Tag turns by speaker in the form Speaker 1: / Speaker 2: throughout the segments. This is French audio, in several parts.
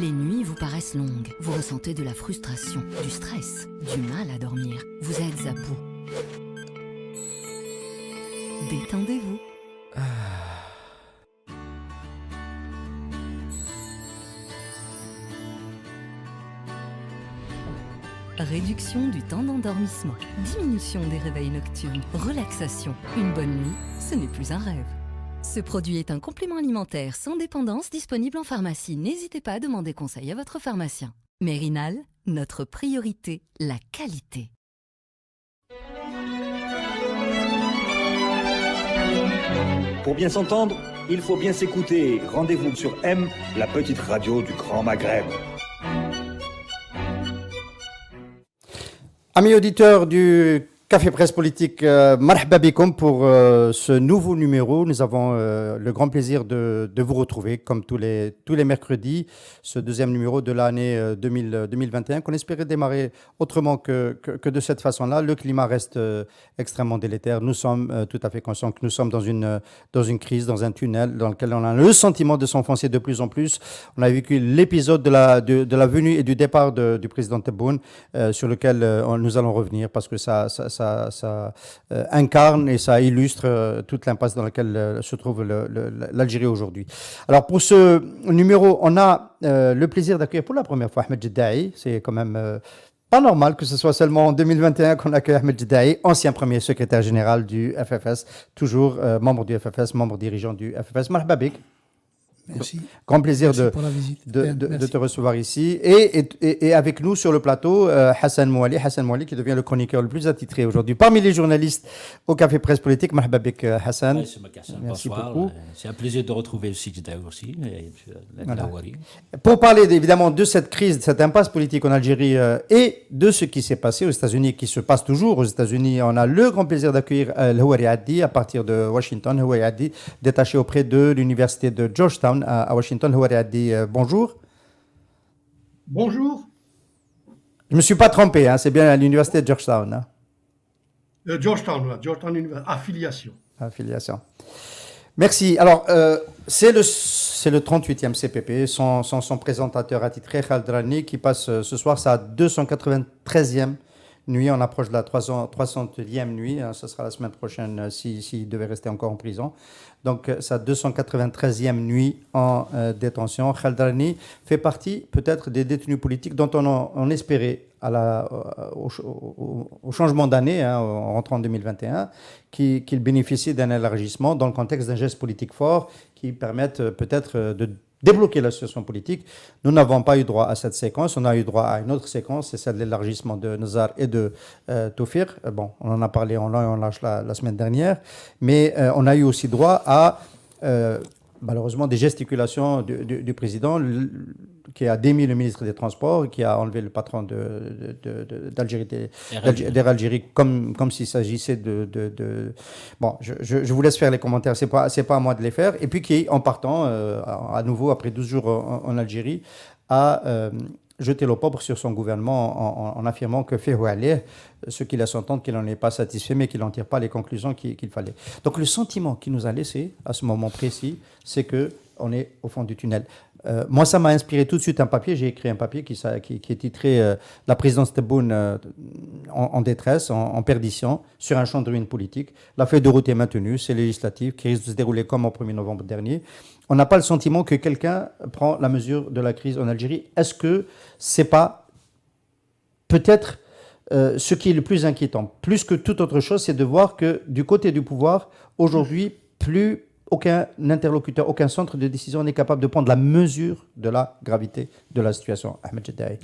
Speaker 1: Les nuits vous paraissent longues, vous ressentez de la frustration, du stress, du mal à dormir, vous êtes à bout. Détendez-vous. Réduction du temps d'endormissement, diminution des réveils nocturnes, relaxation. Une bonne nuit, ce n'est plus un rêve. Ce produit est un complément alimentaire sans dépendance disponible en pharmacie. N'hésitez pas à demander conseil à votre pharmacien. Mérinal, notre priorité, la qualité.
Speaker 2: Pour bien s'entendre, il faut bien s'écouter. Rendez-vous sur M, la petite radio du Grand Maghreb.
Speaker 3: Amis auditeurs du Café Presse Politique, marhaba bikoum pour ce nouveau numéro. Nous avons le grand plaisir de vous retrouver comme tous les mercredis, ce deuxième numéro de l'année 2021 qu'on espérait démarrer autrement que de cette façon-là. Le climat reste extrêmement délétère. Nous sommes tout à fait conscients que nous sommes dans une crise, dans un tunnel dans lequel on a le sentiment de s'enfoncer de plus en plus. On a vécu l'épisode de la venue et du départ du président Tebboune sur lequel nous allons revenir parce que ça incarne et ça illustre toute l'impasse dans laquelle se trouve l'Algérie aujourd'hui. Alors pour ce numéro, on a le plaisir d'accueillir pour la première fois Ahmed Jeddaï. C'est quand même pas normal que ce soit seulement en 2021 qu'on accueille Ahmed Jeddaï, ancien premier secrétaire général du FFS, toujours membre du FFS, membre dirigeant du FFS. Marhaba bik.
Speaker 4: Merci.
Speaker 3: Grand plaisir de te recevoir ici. Et avec nous sur le plateau, Hassan Mouali qui devient le chroniqueur le plus attitré aujourd'hui parmi les journalistes au Café Presse Politique. Marhaba bik, Hassan.
Speaker 5: Oui, merci beaucoup. C'est un plaisir de retrouver aussi Jeddaï aussi.
Speaker 3: Voilà. Pour parler évidemment de cette crise, de cette impasse politique en Algérie et de ce qui s'est passé aux États-Unis, qui se passe toujours aux États-Unis, on a le grand plaisir d'accueillir Houari Addi à partir de Washington. Houari Addi, détaché auprès de l'université de Georgetown à Washington. Houari Addi, bonjour.
Speaker 4: Bonjour.
Speaker 3: Je ne me suis pas trompé, hein, c'est bien à l'université de Georgetown. Hein.
Speaker 4: Georgetown University, affiliation.
Speaker 3: Merci. Alors, c'est le 38e CPP, son présentateur attitré, Khaled Rani, qui passe ce soir sa 293e nuit. On approche de la 300e nuit. Ce sera la semaine prochaine s'il devait rester encore en prison. Donc, sa 293e nuit en détention. Khaled Rani fait partie peut-être des détenus politiques dont on espérait au changement d'année, en rentrant en 2021, qu'il bénéficie d'un élargissement dans le contexte d'un geste politique fort qui permette peut-être de débloquer la situation politique. Nous n'avons pas eu droit à cette séquence. On a eu droit à une autre séquence, c'est celle de l'élargissement de Nazar et de Taufir. Bon, on en a parlé en long et en large la semaine dernière, mais on a eu aussi droit à malheureusement des gesticulations du président qui a démis le ministre des Transports, qui a enlevé le patron d'Algérie, d'Air Algérie, comme s'il s'agissait de... Bon, je vous laisse faire les commentaires, c'est pas à moi de les faire. Et puis qui, en partant, à nouveau, après 12 jours en Algérie, a jeté l'opprobre sur son gouvernement en affirmant que fait aller, ce qui laisse entendre qu'il n'en est pas satisfait, mais qu'il n'en tire pas les conclusions qu'il fallait. Donc le sentiment qu'il nous a laissé à ce moment précis, c'est qu'on est au fond du tunnel. Moi, ça m'a inspiré tout de suite un papier. J'ai écrit un papier qui est titré La présidence Tebboune en détresse, en perdition, sur un champ de ruines politique. La feuille de route est maintenue, c'est législative, qui risque de se dérouler comme au 1er novembre dernier. On n'a pas le sentiment que quelqu'un prend la mesure de la crise en Algérie. Est-ce que c'est pas peut-être ce qui est le plus inquiétant, plus que toute autre chose, c'est de voir que du côté du pouvoir, aujourd'hui, plus aucun interlocuteur, aucun centre de décision n'est capable de prendre la mesure de la gravité de la situation. Ahmed Jeddaï.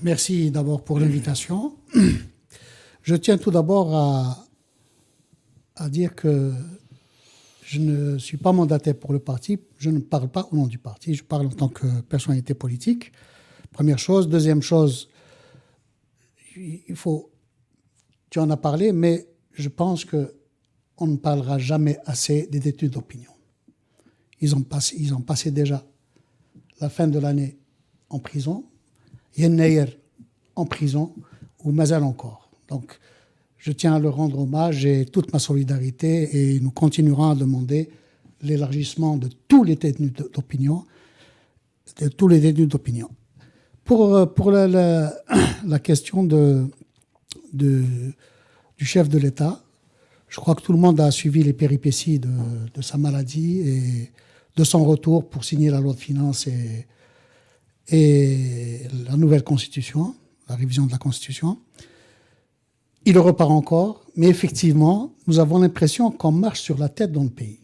Speaker 4: Merci d'abord pour l'invitation. Je tiens tout d'abord à dire que je ne suis pas mandataire pour le parti. Je ne parle pas au nom du parti. Je parle en tant que personnalité politique. Première chose. Deuxième chose, tu en as parlé, mais je pense qu'on ne parlera jamais assez des détenus d'opinion. Ils ont passé déjà la fin de l'année en prison, Yennayer en prison, ou Mazal encore. Donc, je tiens à leur rendre hommage et toute ma solidarité, et nous continuerons à demander l'élargissement de tous les détenus d'opinion. de tous les détenus d'opinion. Pour la question du chef de l'État, je crois que tout le monde a suivi les péripéties de sa maladie et de son retour pour signer la loi de finances et la nouvelle constitution, la révision de la constitution. Il repart encore, mais effectivement, nous avons l'impression qu'on marche sur la tête dans le pays.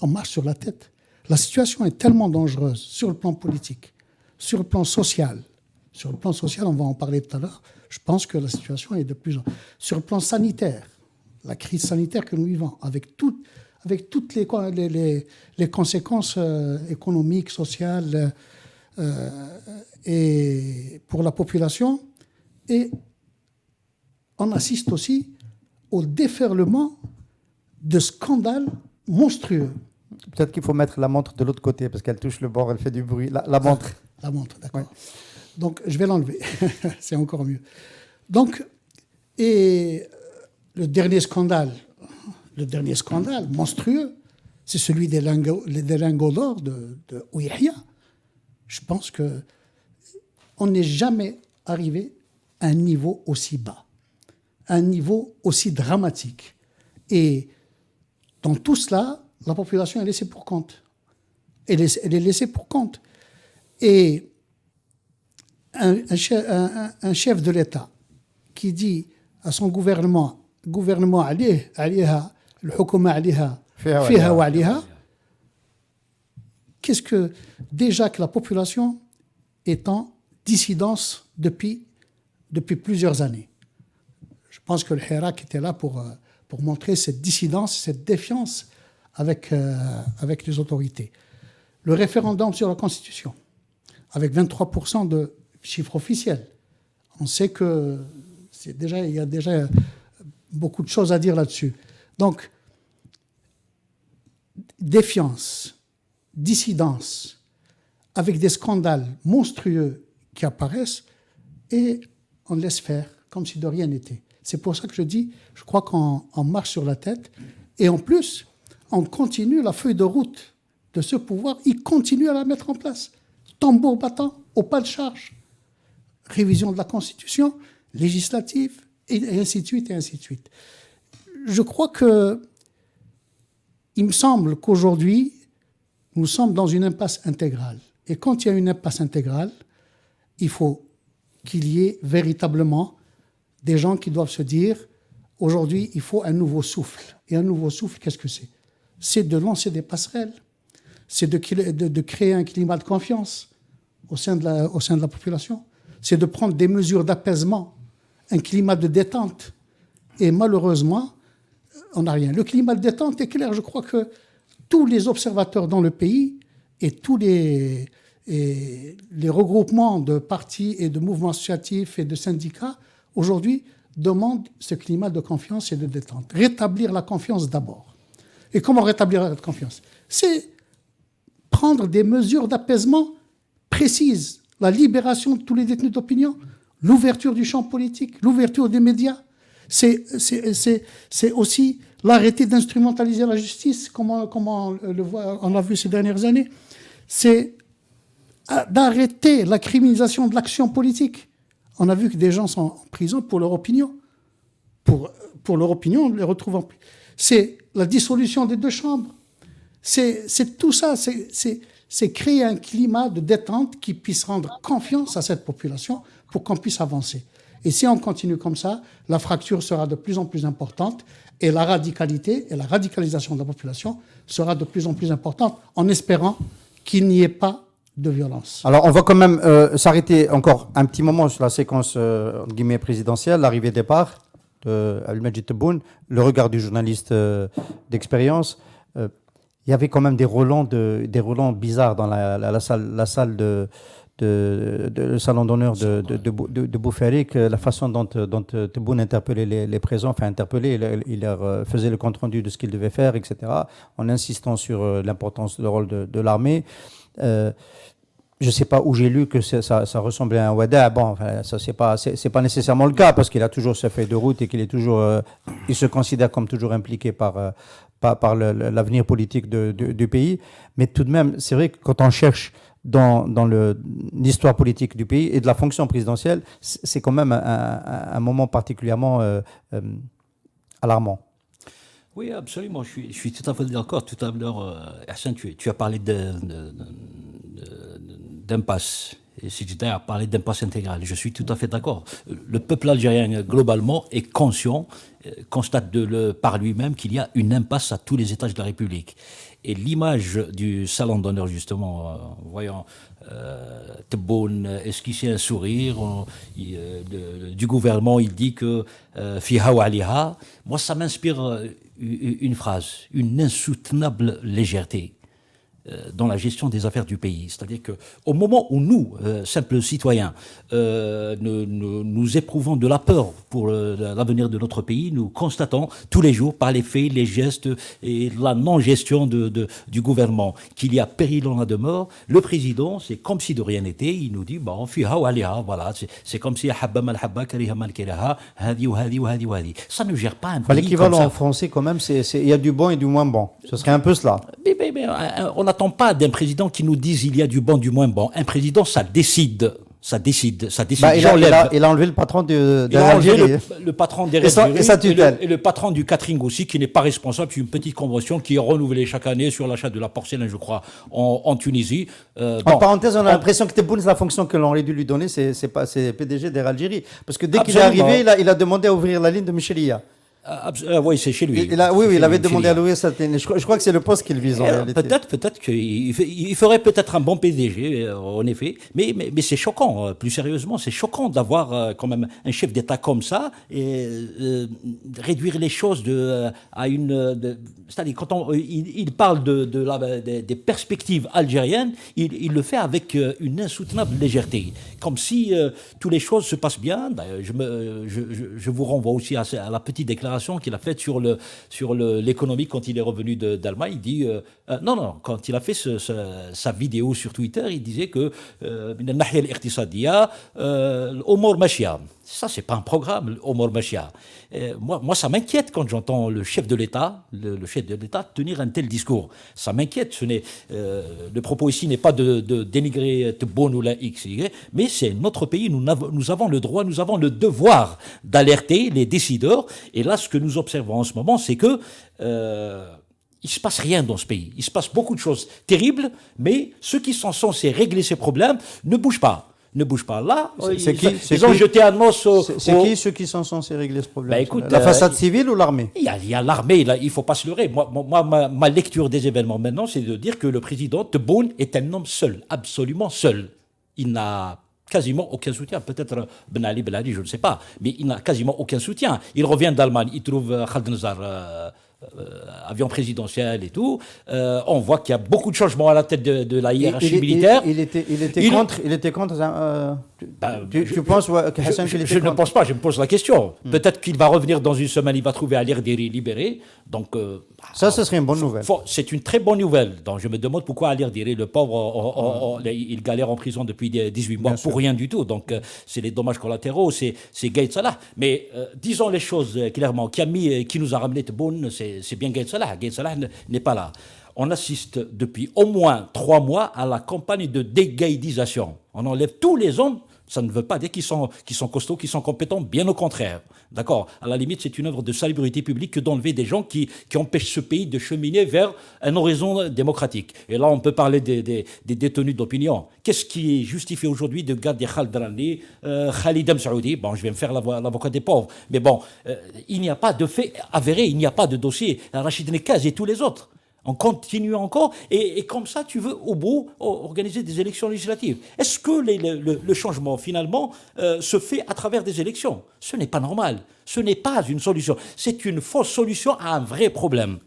Speaker 4: On marche sur la tête. La situation est tellement dangereuse sur le plan politique, sur le plan social. Sur le plan social, on va en parler tout à l'heure. Je pense que la situation est de plus en plus... Sur le plan sanitaire, la crise sanitaire que nous vivons, avec toutes les conséquences économiques, sociales et pour la population. Et on assiste aussi au déferlement de scandales monstrueux.
Speaker 3: Peut-être qu'il faut mettre la montre de l'autre côté, parce qu'elle touche le bord, elle fait du bruit. La montre.
Speaker 4: La montre, d'accord.
Speaker 3: Ouais.
Speaker 4: Donc, je vais l'enlever. C'est encore mieux. Donc, et le dernier scandale monstrueux, c'est celui des lingots d'or de Ouihia. Je pense qu'on n'est jamais arrivé à un niveau aussi bas, à un niveau aussi dramatique. Et dans tout cela, la population est laissée pour compte. Elle est laissée pour compte. Et un chef de l'État qui dit à son gouvernement عليها الحكومة عليها فيها وعليها, qu'est-ce que déjà que la population est en dissidence depuis plusieurs années. Je pense que le Hirak était là pour montrer cette dissidence, cette défiance avec les autorités. Le référendum sur la Constitution, avec 23% de chiffres officiels. On sait que il y a déjà beaucoup de choses à dire là-dessus. Donc, défiance, dissidence, avec des scandales monstrueux qui apparaissent, et on laisse faire, comme si de rien n'était. C'est pour ça que je dis, je crois qu'on marche sur la tête, et en plus, on continue la feuille de route de ce pouvoir, il continue à la mettre en place. Tambour battant, au pas de charge. Révision de la Constitution, législative, et ainsi de suite, et ainsi de suite. Je crois il me semble qu'aujourd'hui, nous sommes dans une impasse intégrale. Et quand il y a une impasse intégrale, il faut qu'il y ait véritablement des gens qui doivent se dire, aujourd'hui, il faut un nouveau souffle. Et un nouveau souffle, qu'est-ce que c'est ? C'est de lancer des passerelles. C'est de créer un climat de confiance au sein de la population. C'est de prendre des mesures d'apaisement, un climat de détente. Et malheureusement, on n'a rien. Le climat de détente est clair. Je crois que tous les observateurs dans le pays et tous les regroupements de partis et de mouvements associatifs et de syndicats, aujourd'hui, demandent ce climat de confiance et de détente. Rétablir la confiance d'abord. Et comment rétablir la confiance ? C'est prendre des mesures d'apaisement précises. La libération de tous les détenus d'opinion, l'ouverture du champ politique, l'ouverture des médias. C'est aussi l'arrêter d'instrumentaliser la justice, comme on l'a vu ces dernières années. C'est d'arrêter la criminalisation de l'action politique. On a vu que des gens sont en prison pour leur opinion. Pour leur opinion, on les retrouve en prison. C'est la dissolution des deux chambres. C'est tout ça. C'est créer un climat de détente qui puisse rendre confiance à cette population pour qu'on puisse avancer. Et si on continue comme ça, la fracture sera de plus en plus importante et la radicalité et la radicalisation de la population sera de plus en plus importante, en espérant qu'il n'y ait pas de violence.
Speaker 3: Alors, on va quand même s'arrêter encore un petit moment sur la séquence guillemets présidentielle, l'arrivée-départ de Abdelmadjid Tebboune, le regard du journaliste d'expérience. Il y avait quand même des relents bizarres dans la salle le salon d'honneur de Boufalik, la façon dont Tebboune interpellait les présents, il leur faisait le compte-rendu de ce qu'ils devaient faire, etc., en insistant sur l'importance, le rôle de l'armée. Je ne sais pas où j'ai lu que ça ressemblait à un wada. Bon, enfin, ça c'est pas nécessairement le cas parce qu'il a toujours sa feuille de route et qu'il est toujours, il se considère comme toujours impliqué par par l'avenir politique du pays. Mais tout de même, c'est vrai que quand on cherche dans l'histoire politique du pays et de la fonction présidentielle, c'est quand même un moment particulièrement alarmant.
Speaker 5: Oui, absolument. Je suis tout à fait d'accord. Tout à l'heure, Hassan, tu as parlé d'impasse. Et Sidjida a parlé d'impasse intégrale. Je suis tout à fait d'accord. Le peuple algérien, globalement, est conscient, constate par lui-même qu'il y a une impasse à tous les étages de la République. Et l'image du salon d'honneur, justement, voyant Tebboune esquisser un sourire, du gouvernement, il dit que fiha wa aliha. Moi, ça m'inspire une phrase, une insoutenable légèreté dans la gestion des affaires du pays. C'est-à-dire qu'au moment où nous, simples citoyens, nous éprouvons de la peur pour l'avenir de notre pays, nous constatons tous les jours par les faits, les gestes et la non-gestion du gouvernement qu'il y a péril en a de mort. Le président, c'est comme si de rien n'était, il nous dit bon, fiha wa aliha, voilà, c'est comme si habba mal habba, kariha mal kariha, hadi wa hadi wa hadi wa hadi. Ça ne gère pas un pays.
Speaker 3: L'équivalent en français, quand même, il y a du bon et du moins bon. Ce serait un peu cela.
Speaker 5: Mais on n'attend pas d'un président qui nous dise il y a du bon, du moins bon. Un président, ça décide.
Speaker 3: Il a enlevé le patron de l'Algérie.
Speaker 5: Le patron des Algérie et le patron du catering aussi, qui n'est pas responsable. C'est une petite convention qui est renouvelée chaque année sur l'achat de la porcelaine, je crois, en Tunisie.
Speaker 3: En parenthèse, on a l'impression que Tebboune, la fonction que l'on aurait dû lui donner, c'est PDG d'Air Algérie. Parce que dès qu'il est arrivé, il a demandé à ouvrir la ligne de Michelia.
Speaker 5: Oui, c'est chez lui.
Speaker 3: Il avait demandé à louer cette ligne. Je crois que c'est le poste qu'il vise en réalité.
Speaker 5: Peut-être qu'il ferait peut-être un bon PDG, en effet. Mais c'est choquant, plus sérieusement, c'est choquant d'avoir quand même un chef d'État comme ça et réduire les choses à une... c'est-à-dire, quand il parle des perspectives algériennes, il le fait avec une insoutenable légèreté. Comme si toutes les choses se passent bien. D'ailleurs, je vous renvoie aussi à la petite déclaration qu'il a faite sur l'économie quand il est revenu d'Allemagne. Il dit non, quand il a fait sa vidéo sur Twitter, il disait que Omar Machia. Ça, c'est pas un programme, Omar Machia. Moi, ça m'inquiète quand j'entends le chef de l'État tenir un tel discours. Ça m'inquiète. Le propos ici n'est pas de dénigrer Tebboune ou la X, mais c'est notre pays. Nous avons le droit, nous avons le devoir d'alerter les décideurs. Et là, ce que nous observons en ce moment, c'est que il se passe rien dans ce pays. Il se passe beaucoup de choses terribles, mais ceux qui sont censés régler ces problèmes ne bougent pas. Là, ils ont jeté un os
Speaker 3: C'est qui ceux qui sont censés régler ce problème? La façade civile ou l'armée?
Speaker 5: Il y a l'armée, là, il ne faut pas se leurrer. Moi, ma lecture des événements maintenant, c'est de dire que le président Tebboune est un homme seul, absolument seul. Il n'a quasiment aucun soutien. Peut-être Ben Ali, je ne sais pas, mais il n'a quasiment aucun soutien. Il revient d'Allemagne, il trouve Khaled Nazar... avion présidentiel et tout, on voit qu'il y a beaucoup de changements à la tête de la hiérarchie militaire.
Speaker 3: Il était contre. Tu penses que Hassan qu'il était
Speaker 5: Je ne pense pas, je me pose la question. Peut-être qu'il va revenir dans une semaine, il va trouver Ali Erderi libéré. Donc,
Speaker 3: ce serait une bonne nouvelle.
Speaker 5: C'est une très bonne nouvelle. Donc, je me demande pourquoi Ali Erderi, le pauvre, il galère en prison depuis 18 mois pour rien du tout. Donc, c'est les dommages collatéraux, c'est Gaïd Salah. Mais disons les choses clairement. Qui nous a ramené Tebboune, c'est bien Gaïd Salah. Gaïd Salah n'est pas là. On assiste depuis au moins 3 mois à la campagne de dégaïdisation. On enlève tous les hommes. Ça ne veut pas dire qu'ils sont costauds, qu'ils sont compétents, bien au contraire. D'accord? À la limite, c'est une œuvre de salubrité publique que d'enlever des gens qui empêchent ce pays de cheminer vers un horizon démocratique. Et là, on peut parler des détenus d'opinion. Qu'est-ce qui justifie aujourd'hui de garder Khaled Drani, Khalid Msaoudi? Bon, je vais me faire l'avocat des pauvres. Mais bon, il n'y a pas de fait avéré, il n'y a pas de dossier. Rachid Nekaz et tous les autres. On continue encore, et comme ça, tu veux, au bout, organiser des élections législatives. Est-ce que le changement, finalement, se fait à travers des élections? Ce n'est pas normal. Ce n'est pas une solution. C'est une fausse solution à un vrai problème.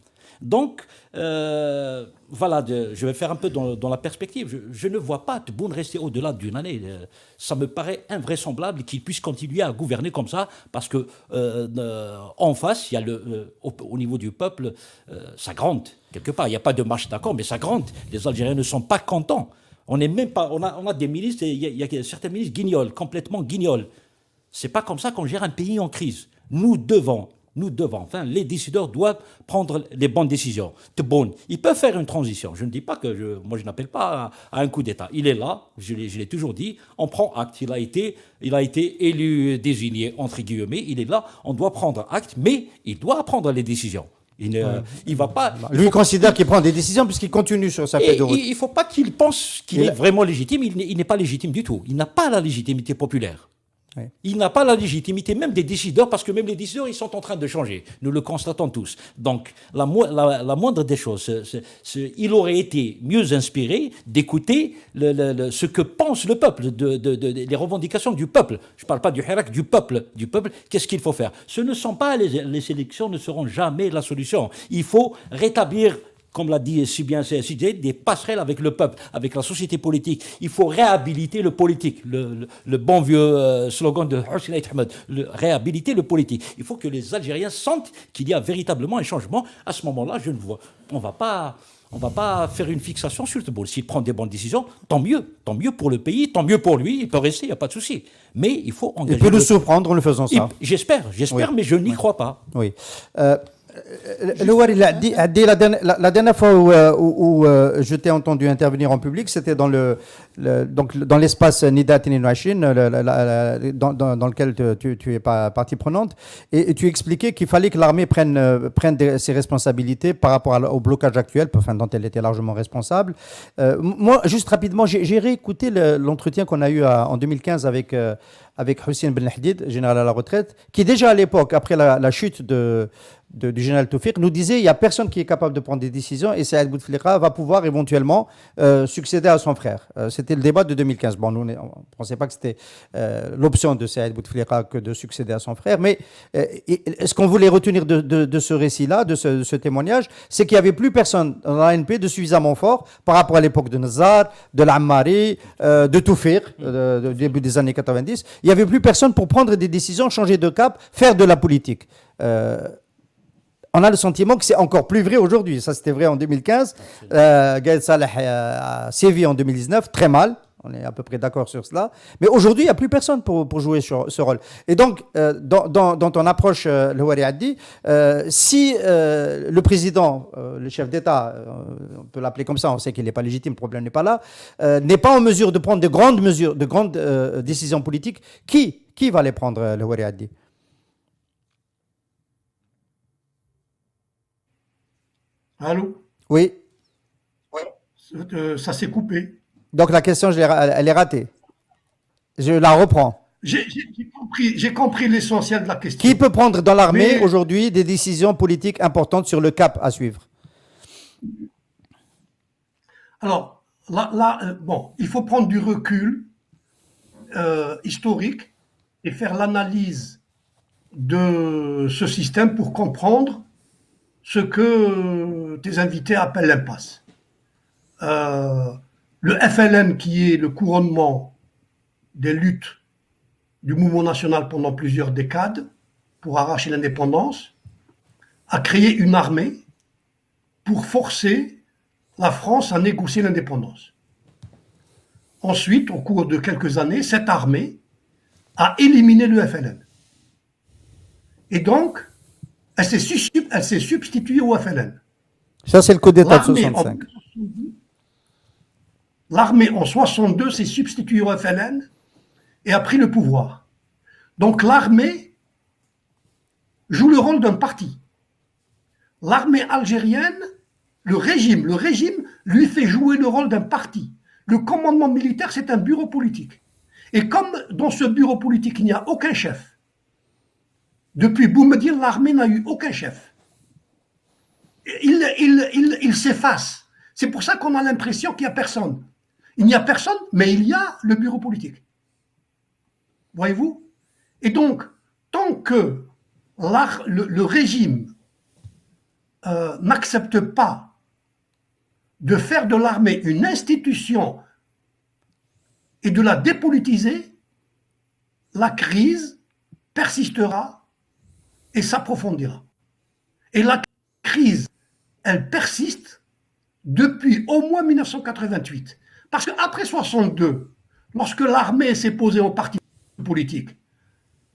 Speaker 5: Donc, voilà, je vais faire un peu dans la perspective. Je ne vois pas Tebboune rester au-delà d'une année. Ça me paraît invraisemblable qu'il puisse continuer à gouverner comme ça, parce que en face, il y a au niveau du peuple, ça gronde quelque part. Il n'y a pas de marche d'accord, mais ça gronde. Les Algériens ne sont pas contents. On n'est même pas. On a des ministres, il y a certains ministres guignols, complètement guignols. C'est pas comme ça qu'on gère un pays en crise. Nous devons les décideurs doivent prendre les bonnes décisions. Ils peuvent faire une transition. Je ne dis pas moi je n'appelle pas à un coup d'État. Il est là, je l'ai toujours dit, on prend acte. Il a été élu, désigné, entre guillemets, il est là, on doit prendre acte, mais il doit prendre les décisions. Il va pas.
Speaker 3: Lui, il considère qu'il prend des décisions puisqu'il continue sur sa feuille de route.
Speaker 5: Il ne faut pas qu'il pense qu'il est vraiment légitime. Il n'est pas légitime du tout. Il n'a pas la légitimité populaire.
Speaker 3: Oui.
Speaker 5: Il n'a pas la légitimité même des décideurs, parce que même les décideurs, ils sont en train de changer. Nous le constatons tous. Donc, la moindre des choses, il aurait été mieux inspiré d'écouter ce que pense le peuple, les revendications du peuple. Je ne parle pas du hirak, du peuple. Qu'est-ce qu'il faut faire? Ce ne sont pas les élections, ne seront jamais la solution. Il faut rétablir, comme l'a dit si bien CSID, des passerelles avec le peuple, avec la société politique. Il faut réhabiliter le politique. Le bon vieux slogan de Hosni Ahmed, réhabiliter le politique. Il faut que les Algériens sentent qu'il y a véritablement un changement. À ce moment-là, on ne va pas faire une fixation sur le bol. S'il prend des bonnes décisions, tant mieux. Tant mieux pour le pays, tant mieux pour lui. Il peut rester, il n'y a pas de souci. Mais il faut engager...
Speaker 3: Il peut nous surprendre en le faisant ça.
Speaker 5: J'espère, oui. Mais je n'y crois pas.
Speaker 3: Oui. La dernière fois où je t'ai entendu intervenir en public, c'était dans l'espace Nida Tininoachin, dans lequel tu es partie prenante, et tu expliquais qu'il fallait que l'armée prenne ses responsabilités par rapport au blocage actuel, dont elle était largement responsable. Moi, juste rapidement, j'ai réécouté l'entretien qu'on a eu en 2015 avec Hussein Ben Hadid, général à la retraite, qui déjà à l'époque, après la chute du général Toufiq, nous disait il n'y a personne qui est capable de prendre des décisions et Saïd Bouteflika va pouvoir éventuellement succéder à son frère. C'était le débat de 2015. Bon, nous, on ne pensait pas que c'était l'option de Saïd Bouteflika que de succéder à son frère, mais ce qu'on voulait retenir de ce récit-là, de ce témoignage, c'est qu'il n'y avait plus personne dans l'ANP de suffisamment fort par rapport à l'époque de Nazar, de l'Ammari, de Toufiq, du début des années 90. Il n'y avait plus personne pour prendre des décisions, changer de cap, faire de la politique. On a le sentiment que c'est encore plus vrai aujourd'hui. Ça, c'était vrai en 2015. Gaël Saleh a sévi en 2019, très mal. On est à peu près d'accord sur cela. Mais aujourd'hui, il n'y a plus personne pour jouer ce rôle. Et donc, dans ton approche, le Houari Addi, si le président, le chef d'État, on peut l'appeler comme ça, on sait qu'il n'est pas légitime, le problème n'est pas là, n'est pas en mesure de prendre de grandes décisions politiques, qui va les prendre, le Houari Addi?
Speaker 6: Allô?
Speaker 3: Oui.
Speaker 6: Ça s'est coupé.
Speaker 3: Donc la question, elle est ratée. Je la reprends.
Speaker 6: J'ai compris l'essentiel de la question.
Speaker 3: Qui peut prendre dans l'armée aujourd'hui des décisions politiques importantes sur le cap à suivre?
Speaker 6: Alors, il faut prendre du recul historique et faire l'analyse de ce système pour comprendre ce que tes invités appellent l'impasse. Le FLN, qui est le couronnement des luttes du mouvement national pendant plusieurs décades pour arracher l'indépendance, a créé une armée pour forcer la France à négocier l'indépendance. Ensuite, au cours de quelques années, cette armée a éliminé le FLN. Et donc, elle s'est substituée au FLN.
Speaker 3: Ça, c'est le coup d'État de 65.
Speaker 6: L'armée en 62 s'est substituée au FLN et a pris le pouvoir. Donc l'armée joue le rôle d'un parti. L'armée algérienne, le régime lui fait jouer le rôle d'un parti. Le commandement militaire, c'est un bureau politique. Et comme dans ce bureau politique, il n'y a aucun chef, depuis Boumediene, l'armée n'a eu aucun chef. Il s'efface. C'est pour ça qu'on a l'impression qu'il n'y a personne. Il n'y a personne, mais il y a le bureau politique. Voyez-vous? Et donc, tant que le régime n'accepte pas de faire de l'armée une institution et de la dépolitiser, la crise persistera et s'approfondira. Et la crise, elle persiste depuis au moins 1988. Parce qu'après 62, lorsque l'armée s'est posée en parti politique,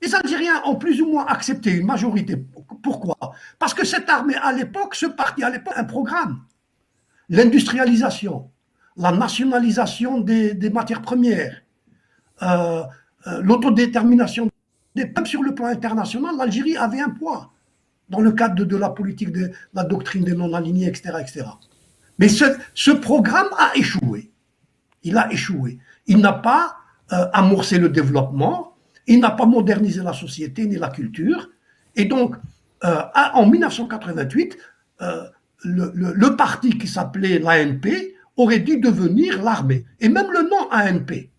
Speaker 6: Les Algériens ont plus ou moins accepté une majorité. Pourquoi? Parce que cette armée, à l'époque, ce parti, à l'époque, un programme. L'industrialisation, la nationalisation des matières premières, l'autodétermination. Même sur le plan international, l'Algérie avait un poids dans le cadre de la politique de la doctrine des non-alignés, etc., etc. Mais ce programme a échoué. Il a échoué. Il n'a pas amorcé le développement, il n'a pas modernisé la société ni la culture. Et donc, en 1988, le parti qui s'appelait l'ANP aurait dû devenir l'armée. Et même le nom ANP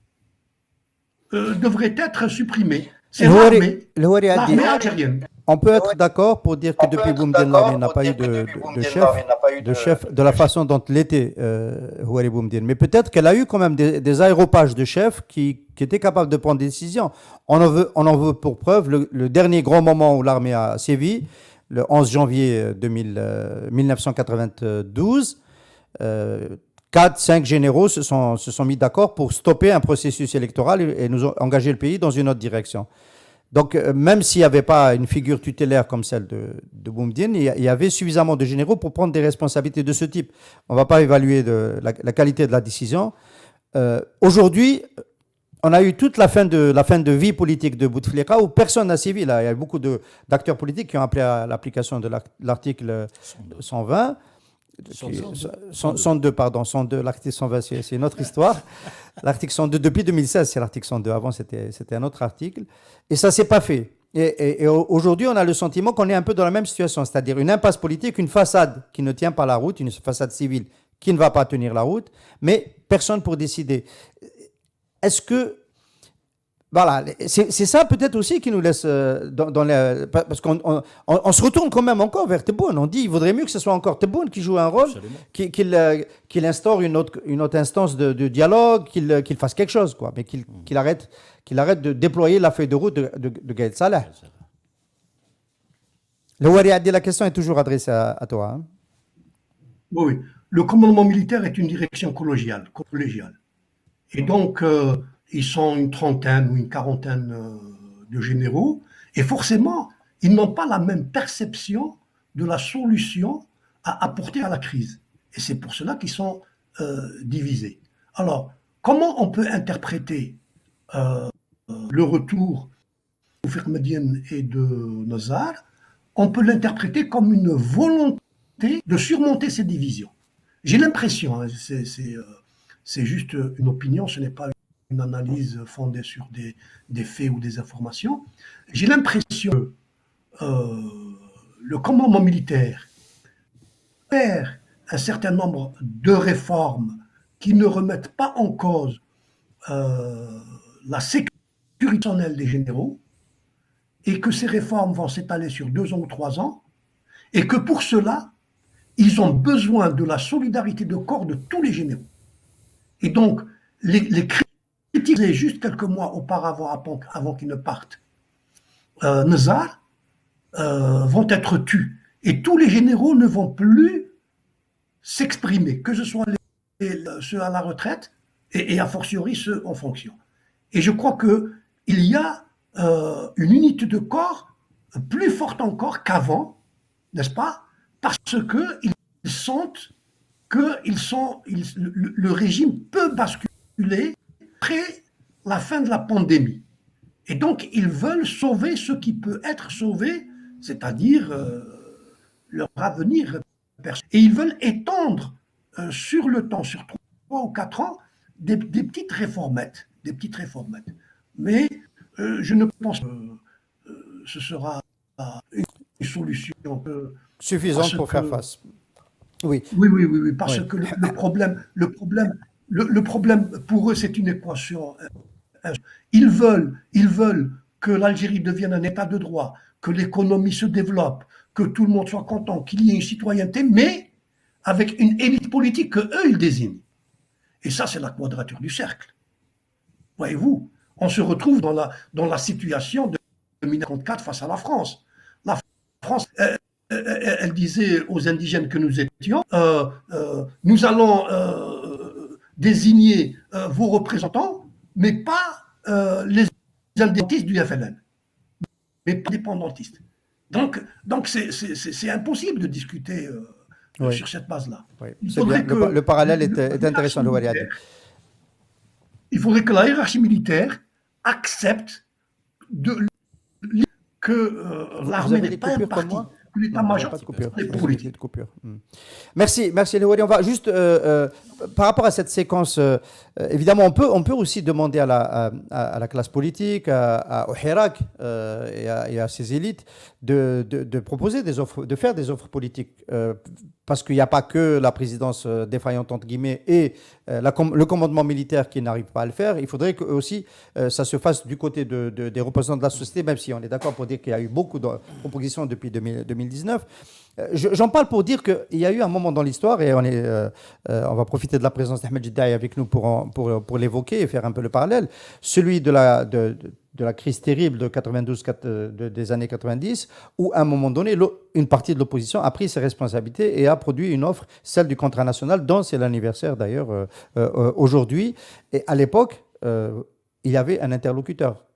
Speaker 6: devrait être supprimé. C'est l'armée algérienne.
Speaker 3: On peut être d'accord pour dire que depuis Boumedienne, l'armée n'a pas eu de chef de la façon dont l'était Houari Boumedienne. Mais peut-être qu'elle a eu quand même des aéropages de chefs qui étaient capables de prendre des décisions. On en veut pour preuve le dernier grand moment où l'armée a sévi, le 11 janvier 1992. 4-5 généraux se sont mis d'accord pour stopper un processus électoral et nous ont engagé le pays dans une autre direction. Donc, même s'il n'y avait pas une figure tutélaire comme celle de Boumedienne, il y avait suffisamment de généraux pour prendre des responsabilités de ce type. On ne va pas évaluer la qualité de la décision. Aujourd'hui, on a eu toute la fin de vie politique de Bouteflika où personne n'a sévi. Là, il y a beaucoup d'acteurs politiques qui ont appelé à l'application de l'article 120. 102, l'article 120, c'est une autre histoire. L'article 102, depuis 2016, c'est l'article 102. Avant, c'était un autre article. Et ça ne s'est pas fait. Et aujourd'hui, on a le sentiment qu'on est un peu dans la même situation, c'est-à-dire une impasse politique, une façade qui ne tient pas la route, une façade civile qui ne va pas tenir la route, mais personne pour décider. Est-ce que... Voilà, c'est ça peut-être aussi qui nous laisse parce qu'on se retourne quand même encore vers Tebboune. On dit qu'il vaudrait mieux que ce soit encore Tebboune qui joue un rôle, qu'il instaure une autre instance de dialogue, qu'il fasse quelque chose, quoi, mais qu'il arrête de déployer la feuille de route de Gaël Saleh. Le Houari Addi, la question est toujours adressée à toi. Hein.
Speaker 6: Oui, le commandement militaire est une direction collégiale. Et donc... ils sont une trentaine ou une quarantaine de généraux, et forcément, ils n'ont pas la même perception de la solution à apporter à la crise. Et c'est pour cela qu'ils sont divisés. Alors, comment on peut interpréter le retour de Firmedienne et de Nazar? On peut l'interpréter comme une volonté de surmonter ces divisions. J'ai l'impression, hein, c'est juste une opinion, ce n'est pas une analyse fondée sur des faits ou des informations. J'ai l'impression que le commandement militaire perd un certain nombre de réformes qui ne remettent pas en cause la sécurité personnelle des généraux, et que ces réformes vont s'étaler sur 2 ans ou 3 ans, et que pour cela, ils ont besoin de la solidarité de corps de tous les généraux. Et donc, les critiques juste quelques mois auparavant, avant qu'ils ne partent, Nazar, vont être tus. Et tous les généraux ne vont plus s'exprimer, que ce soit ceux à la retraite et a fortiori ceux en fonction. Et je crois qu'il y a une unité de corps plus forte encore qu'avant, n'est-ce pas? Parce qu'ils sentent que le régime peut basculer après la fin de la pandémie. Et donc, ils veulent sauver ce qui peut être sauvé, c'est-à-dire leur avenir personnel. Et ils veulent étendre sur le temps, sur 3 ou 4 ans, des petites réformettes. Mais je ne pense pas que ce sera une solution
Speaker 3: suffisante pour faire face. Oui,
Speaker 6: parce que le problème pour eux, c'est une équation. Ils veulent que l'Algérie devienne un État de droit, que l'économie se développe, que tout le monde soit content, qu'il y ait une citoyenneté, mais avec une élite politique que eux ils désignent. Et ça, c'est la quadrature du cercle. Voyez-vous, on se retrouve dans la situation de 1954 face à la France. La France, elle disait aux indigènes que nous étions, nous allons désigner vos représentants, mais pas les indépendantistes du FLN. mais indépendantistes. Donc c'est impossible de discuter sur cette base-là.
Speaker 3: Oui, c'est bien. Le parallèle est intéressant, le Wariadi.
Speaker 6: Il faudrait que la hiérarchie militaire accepte que l'armée n'est pas un parti, que l'état-major est politique.
Speaker 3: Merci, Louari. On va juste, par rapport à cette séquence, évidemment, on peut aussi demander à la classe politique, au Hirak et à ses élites de proposer des offres, de faire des offres politiques. Parce qu'il n'y a pas que la présidence défaillante, entre guillemets, et le commandement militaire qui n'arrive pas à le faire. Il faudrait que aussi ça se fasse du côté des représentants de la société, même si on est d'accord pour dire qu'il y a eu beaucoup de propositions depuis 2019. J'en parle pour dire qu'il y a eu un moment dans l'histoire, et on va profiter de la présence d'Ahmed Jiddaï avec nous pour l'évoquer et faire un peu le parallèle, celui de la crise terrible de 92, des années 90, où à un moment donné, une partie de l'opposition a pris ses responsabilités et a produit une offre, celle du contrat national, dont c'est l'anniversaire d'ailleurs aujourd'hui. Et à l'époque, il y avait un interlocuteur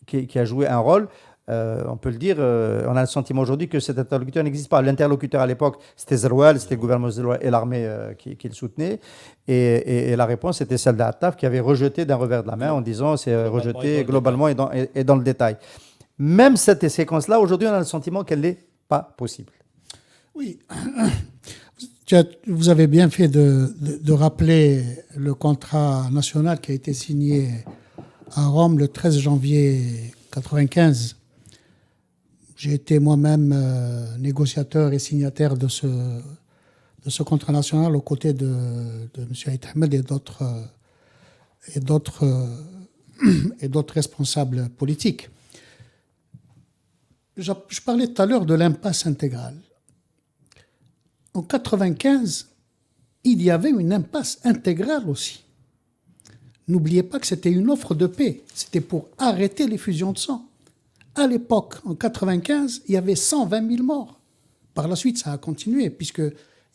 Speaker 3: qui a joué un rôle. On peut le dire, on a le sentiment aujourd'hui que cet interlocuteur n'existe pas. L'interlocuteur à l'époque, c'était Zeroual, c'était le gouvernement Zeroual et l'armée qui le soutenait. Et la réponse était celle d'Attaf qui avait rejeté d'un revers de la main en disant c'est rejeté globalement et dans le détail. Même cette séquence-là, aujourd'hui, on a le sentiment qu'elle n'est pas possible.
Speaker 4: Oui, vous avez bien fait de rappeler le contrat national qui a été signé à Rome le 13 janvier 1995. J'ai été moi-même négociateur et signataire de ce contrat national aux côtés de M. Aït Ahmed et d'autres responsables politiques. Je parlais tout à l'heure de l'impasse intégrale. En 1995, il y avait une impasse intégrale aussi. N'oubliez pas que c'était une offre de paix. C'était pour arrêter les fusions de sang. À l'époque, en 1995, il y avait 120 000 morts. Par la suite, ça a continué, puisque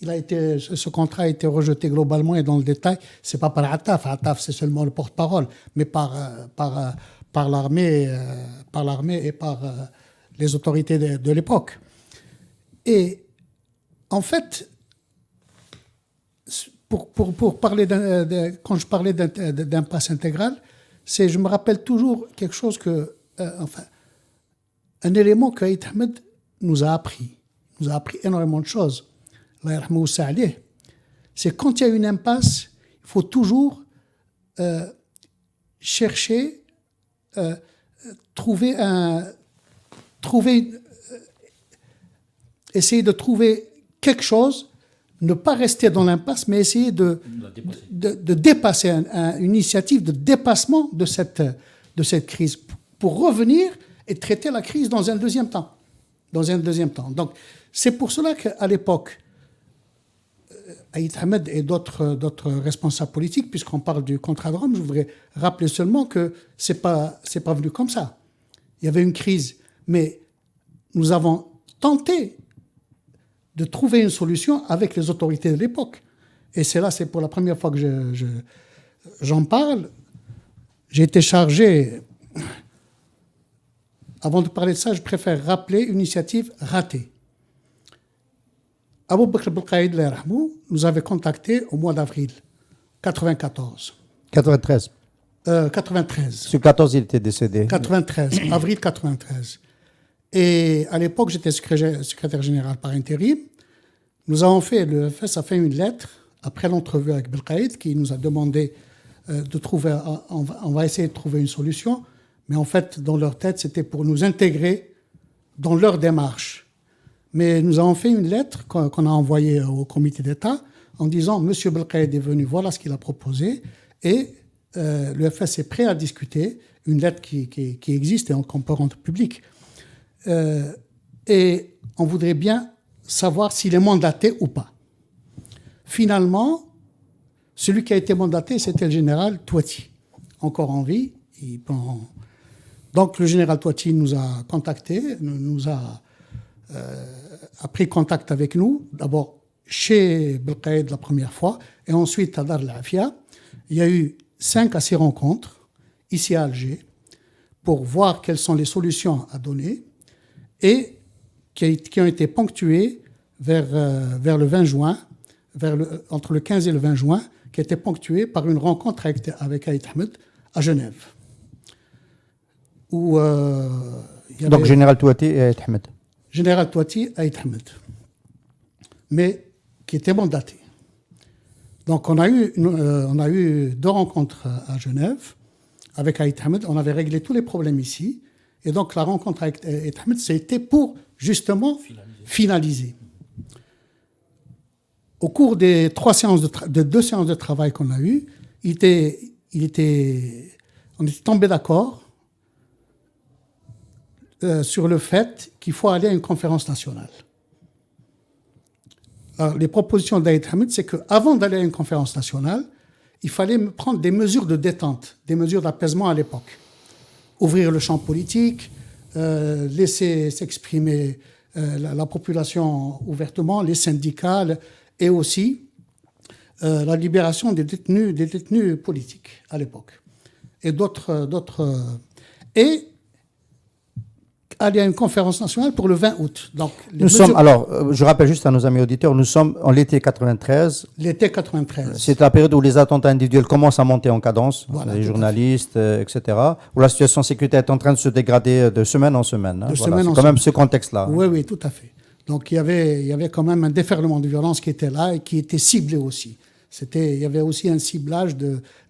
Speaker 4: ce contrat a été rejeté globalement et dans le détail. Ce n'est pas par Attaf. Attaf, c'est seulement le porte-parole, mais par l'armée et par les autorités de l'époque. Et en fait, pour parler quand je parlais d'impasse intégrale, je me rappelle toujours quelque chose un élément que Aït Ahmed nous a appris énormément de choses. C'est quand il y a une impasse, il faut toujours chercher, essayer de trouver quelque chose, ne pas rester dans l'impasse, mais essayer de dépasser une initiative de dépassement de cette crise pour revenir et traiter la crise dans un deuxième temps. Donc, c'est pour cela qu'à l'époque, Aït Ahmed et d'autres responsables politiques, puisqu'on parle du contrat de Rome, je voudrais rappeler seulement que c'est pas venu comme ça. Il y avait une crise, mais nous avons tenté de trouver une solution avec les autorités de l'époque. Et c'est pour la première fois que j'en parle. J'ai été chargé. Avant de parler de ça, je préfère rappeler une initiative ratée. Abou Bakr Belkaïd nous avait contactés au mois d'avril 93.
Speaker 3: 93.
Speaker 4: 93.
Speaker 3: Sur 14, il était décédé.
Speaker 4: 93, avril 93. Et à l'époque, j'étais secrétaire général par intérim. Le FS a fait une lettre après l'entrevue avec Belkaïd qui nous a demandé de trouver, on va essayer de trouver une solution. Mais en fait, dans leur tête, c'était pour nous intégrer dans leur démarche. Mais nous avons fait une lettre qu'on a envoyée au comité d'État en disant « Monsieur Belkaïd est venu, voilà ce qu'il a proposé » et le FS est prêt à discuter, une lettre qui existe et qu'on peut rendre publique. Et on voudrait bien savoir s'il est mandaté ou pas. Finalement, celui qui a été mandaté, c'était le général Touati, encore en vie. Donc le général Touati nous a contactés, a pris contact avec nous, d'abord chez Belkaïd la première fois, et ensuite à Dar el Afia. Il y a eu 5 à 6 rencontres, ici à Alger, pour voir quelles sont les solutions à donner et qui ont été ponctuées vers le 20 juin, entre le 15 et le 20 juin, qui a été ponctuées par une rencontre avec Aït Ahmed à Genève. Où,
Speaker 3: donc Général Touati et Aït Ahmed.
Speaker 4: Général Touati et Aït Ahmed. Mais qui était mandaté. Donc on a eu 2 rencontres à Genève avec Aït Ahmed. On avait réglé tous les problèmes ici. Et donc la rencontre avec Aït Ahmed, c'était pour justement finaliser. Au cours des 2 séances de travail qu'on a eues, on était tombé d'accord sur le fait qu'il faut aller à une conférence nationale. Alors, les propositions d'Aït Ahmed, c'est qu'avant d'aller à une conférence nationale, il fallait prendre des mesures de détente, des mesures d'apaisement à l'époque. Ouvrir le champ politique, laisser s'exprimer la population ouvertement, les syndicats, et aussi la libération des détenus politiques à l'époque. Et et aller à une conférence nationale pour le 20 août. Donc,
Speaker 3: je rappelle juste à nos amis auditeurs, nous sommes en l'été 93.
Speaker 4: L'été 93.
Speaker 3: C'est la période où les attentats individuels commencent à monter en cadence,
Speaker 4: voilà,
Speaker 3: les journalistes, etc. Où la situation sécuritaire est en train de se dégrader de semaine en semaine. Hein. C'est quand même ce contexte-là.
Speaker 4: Oui, tout à fait. Donc il y avait quand même un déferlement de violence qui était là et qui était ciblé aussi. Il y avait aussi un ciblage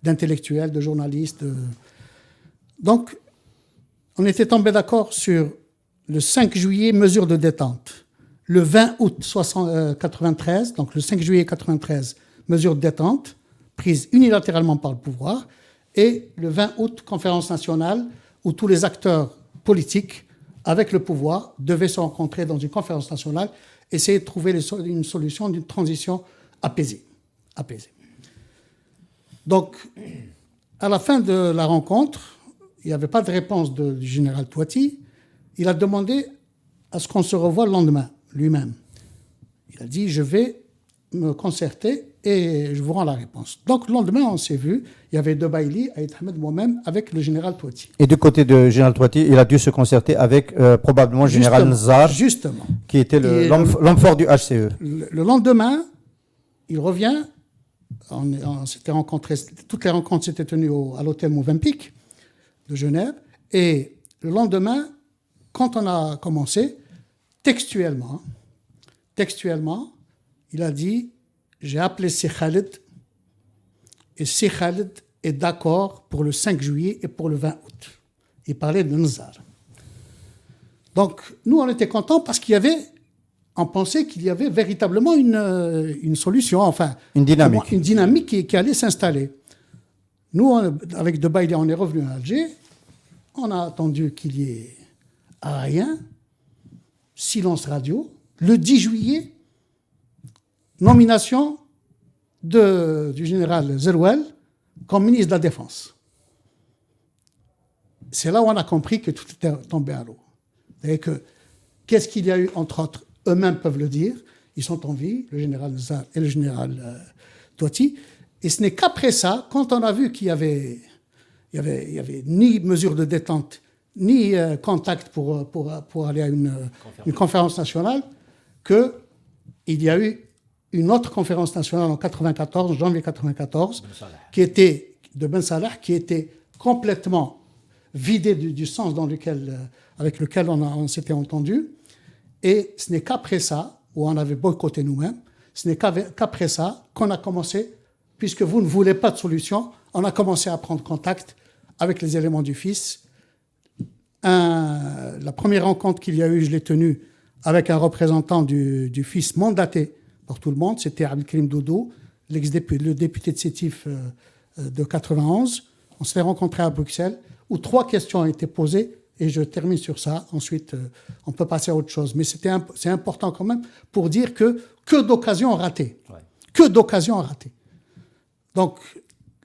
Speaker 4: d'intellectuels, de journalistes. Donc, on était tombé d'accord sur le 5 juillet, mesure de détente. Le 20 août 1993, donc le 5 juillet 1993, mesure de détente, prise unilatéralement par le pouvoir. Et le 20 août, conférence nationale, où tous les acteurs politiques, avec le pouvoir, devaient se rencontrer dans une conférence nationale, essayer de trouver une solution d'une transition apaisée. Donc, à la fin de la rencontre, il n'y avait pas de réponse du général Touati. Il a demandé à ce qu'on se revoie le lendemain, lui-même. Il a dit, je vais me concerter et je vous rends la réponse. Donc, le lendemain, on s'est vu. Il y avait Debaïli, Aït Ahmed, moi-même, avec le général Touati.
Speaker 3: Et du côté du général Touati, il a dû se concerter avec probablement le général Nzar, qui était l'homme fort du HCE.
Speaker 4: Le lendemain, il revient. On s'était rencontrés, toutes les rencontres s'étaient tenues à l'hôtel Movenpick de Genève. Et le lendemain, quand on a commencé, textuellement, il a dit, j'ai appelé Sey Khaled, et Sey Khaled est d'accord pour le 5 juillet et pour le 20 août. Il parlait de Nzar. Donc, nous, on était contents parce on pensait qu'il y avait véritablement une solution, enfin, une dynamique qui allait s'installer. Nous, avec Debaïli, on est revenu à Alger. On a attendu qu'il y ait rien. Silence radio. Le 10 juillet, nomination du général Zerouel comme ministre de la Défense. C'est là où on a compris que tout était tombé à l'eau. Et qu'est-ce qu'il y a eu, entre autres, eux-mêmes peuvent le dire, ils sont en vie, le général Nzar et le général Touati. Et ce n'est qu'après ça, quand on a vu qu'il y avait ni mesure de détente, ni contact pour aller à une conférence nationale, qu'il y a eu une autre conférence nationale en 94, janvier 94, qui était de Ben Salah, qui était complètement vidée du sens avec lequel on s'était entendu. Et ce n'est qu'après ça, où on avait boycotté nous-mêmes, ce n'est qu'après ça qu'on a commencé, puisque vous ne voulez pas de solution, on a commencé à prendre contact avec les éléments du FIS. La première rencontre qu'il y a eu, je l'ai tenue avec un représentant du FIS mandaté par tout le monde, c'était Abdelkrim Doudou, le député de Sétif de 91. On s'est rencontrés à Bruxelles, où 3 questions ont été posées, et je termine sur ça. Ensuite, on peut passer à autre chose. Mais c'est important quand même pour dire que d'occasions ratées. Ouais. Que d'occasions ratées. Donc,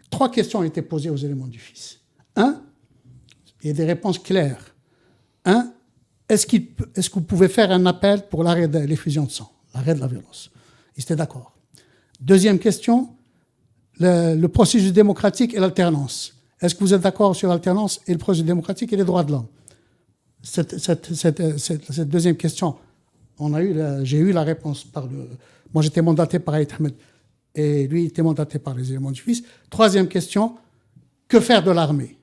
Speaker 4: 3 questions ont été posées aux éléments du FIS. 1, il y a des réponses claires. 1, est-ce que vous pouvez faire un appel pour l'arrêt de l'effusion de sang, l'arrêt de la violence? Ils étaient d'accord. Deuxième question, le processus démocratique et l'alternance. est-ce que vous êtes d'accord sur l'alternance et le projet démocratique et les droits de l'homme? Cette deuxième question, j'ai eu la réponse moi j'étais mandaté par Aït Ahmed et lui il était mandaté par les éléments du fils. Troisième question, que faire de l'armée?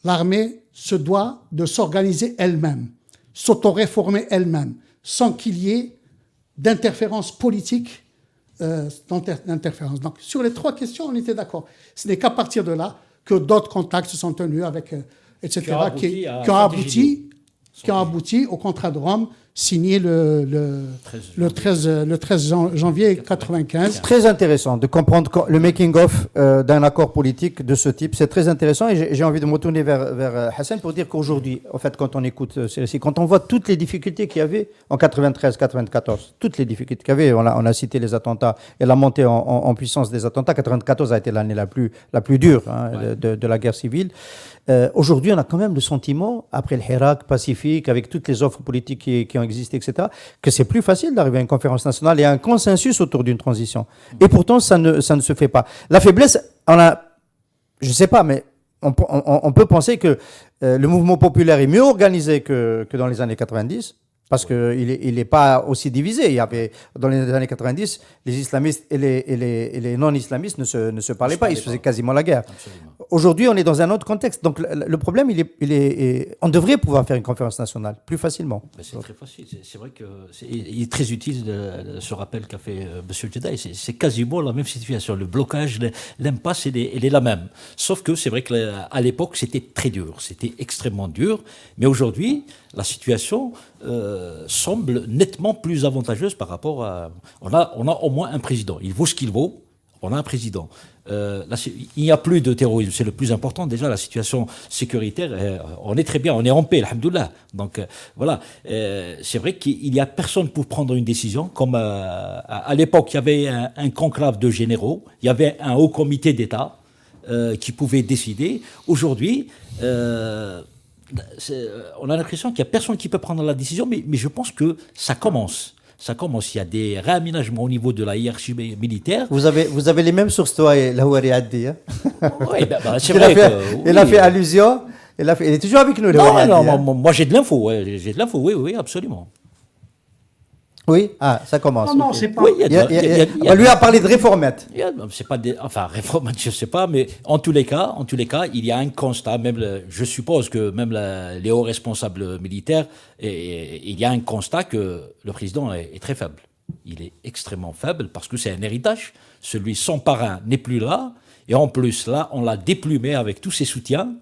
Speaker 4: L'armée se doit de s'organiser elle-même, s'auto-réformer elle-même, sans qu'il y ait d'interférence politique, d'interférence. Donc, sur les trois questions, on était d'accord. Ce n'est qu'à partir de là que d'autres contacts se sont tenus avec, etc., qui ont abouti au contrat de Rome, signé le 13 janvier 1995.
Speaker 3: Très intéressant de comprendre le making-of d'un accord politique de ce type. C'est très intéressant et j'ai envie de me retourner vers Hassan pour dire qu'aujourd'hui, en fait, quand on écoute ces récits, quand on voit toutes les difficultés qu'il y avait en 93-94, toutes les difficultés qu'il y avait, on a cité les attentats et la montée en puissance des attentats. 94 a été l'année la plus dure de la guerre civile. Aujourd'hui, on a quand même le sentiment, après le Hirak pacifique, avec toutes les offres politiques qui ont existé, etc., que c'est plus facile d'arriver à une conférence nationale et à un consensus autour d'une transition. Et pourtant, ça ne se fait pas. La faiblesse, je ne sais pas, mais on peut penser que le mouvement populaire est mieux organisé que dans les années 90. Parce qu'il n'est pas aussi divisé. Il y avait, dans les années 90, les islamistes et les non-islamistes ne se parlaient pas. Ils se faisaient quasiment la guerre. Absolument. Aujourd'hui, on est dans un autre contexte. Donc, le problème, on devrait pouvoir faire une conférence nationale plus facilement.
Speaker 5: C'est très facile. C'est vrai qu'il est très utile ce rappel qu'a fait M. Jeddah. C'est quasiment la même situation. Le blocage, l'impasse, elle est la même. Sauf que c'est vrai qu'à l'époque, c'était très dur. C'était extrêmement dur. Mais aujourd'hui, la situation semble nettement plus avantageuse par rapport à... On a au moins un président. Il vaut ce qu'il vaut. On a un président. Il n'y a plus de terrorisme. C'est le plus important. Déjà, la situation sécuritaire, on est très bien. On est en paix, alhamdoulilah. Donc, voilà. C'est vrai qu'il n'y a personne pour prendre une décision. Comme à l'époque, il y avait un conclave de généraux. Il y avait un haut comité d'État qui pouvait décider. Aujourd'hui... on a l'impression qu'il n'y a personne qui peut prendre la décision, mais je pense que ça commence. Il y a des réaménagements au niveau de la hiérarchie militaire.
Speaker 3: Vous avez les mêmes sources, toi et Lahouari Addi.
Speaker 5: Oui, c'est vrai.
Speaker 3: Il a fait allusion. Il est toujours avec nous.
Speaker 5: Non, moi j'ai de l'info. Oui, absolument.
Speaker 3: Oui, ça commence.
Speaker 6: Non, c'est pas.
Speaker 3: Oui, on lui a parlé de réformette.
Speaker 5: C'est pas réformette, je sais pas, mais en tous les cas, il y a un constat. Je suppose que même les hauts responsables militaires, il y a un constat que le président est très faible. Il est extrêmement faible parce que c'est un héritage. Son parrain n'est plus là, et en plus là, on l'a déplumé avec tous ses soutiens.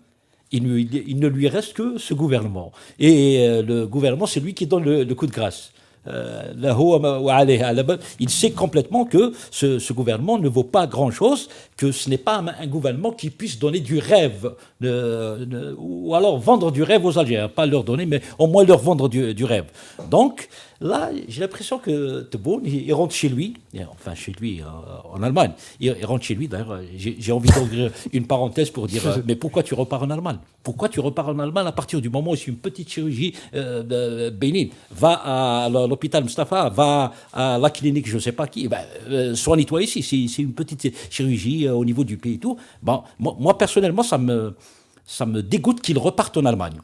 Speaker 5: Il ne lui reste que ce gouvernement, et le gouvernement, c'est lui qui donne le coup de grâce. Il sait complètement que ce gouvernement ne vaut pas grand-chose, que ce n'est pas un gouvernement qui puisse donner du rêve, ou alors vendre du rêve aux Algériens, pas leur donner, mais au moins leur vendre du rêve. Donc, là, j'ai l'impression que Tebboune, il rentre chez lui, en Allemagne. Il rentre chez lui, d'ailleurs, j'ai envie d'ouvrir une parenthèse pour dire, mais pourquoi tu repars en Allemagne? Pourquoi tu repars en Allemagne à partir du moment où c'est une petite chirurgie bénigne? Va à l'hôpital Mustafa, va à la clinique, je ne sais pas qui, soigne-toi ici, c'est une petite chirurgie au niveau du pays et tout. Bon, moi, personnellement, ça me dégoûte qu'il reparte en Allemagne.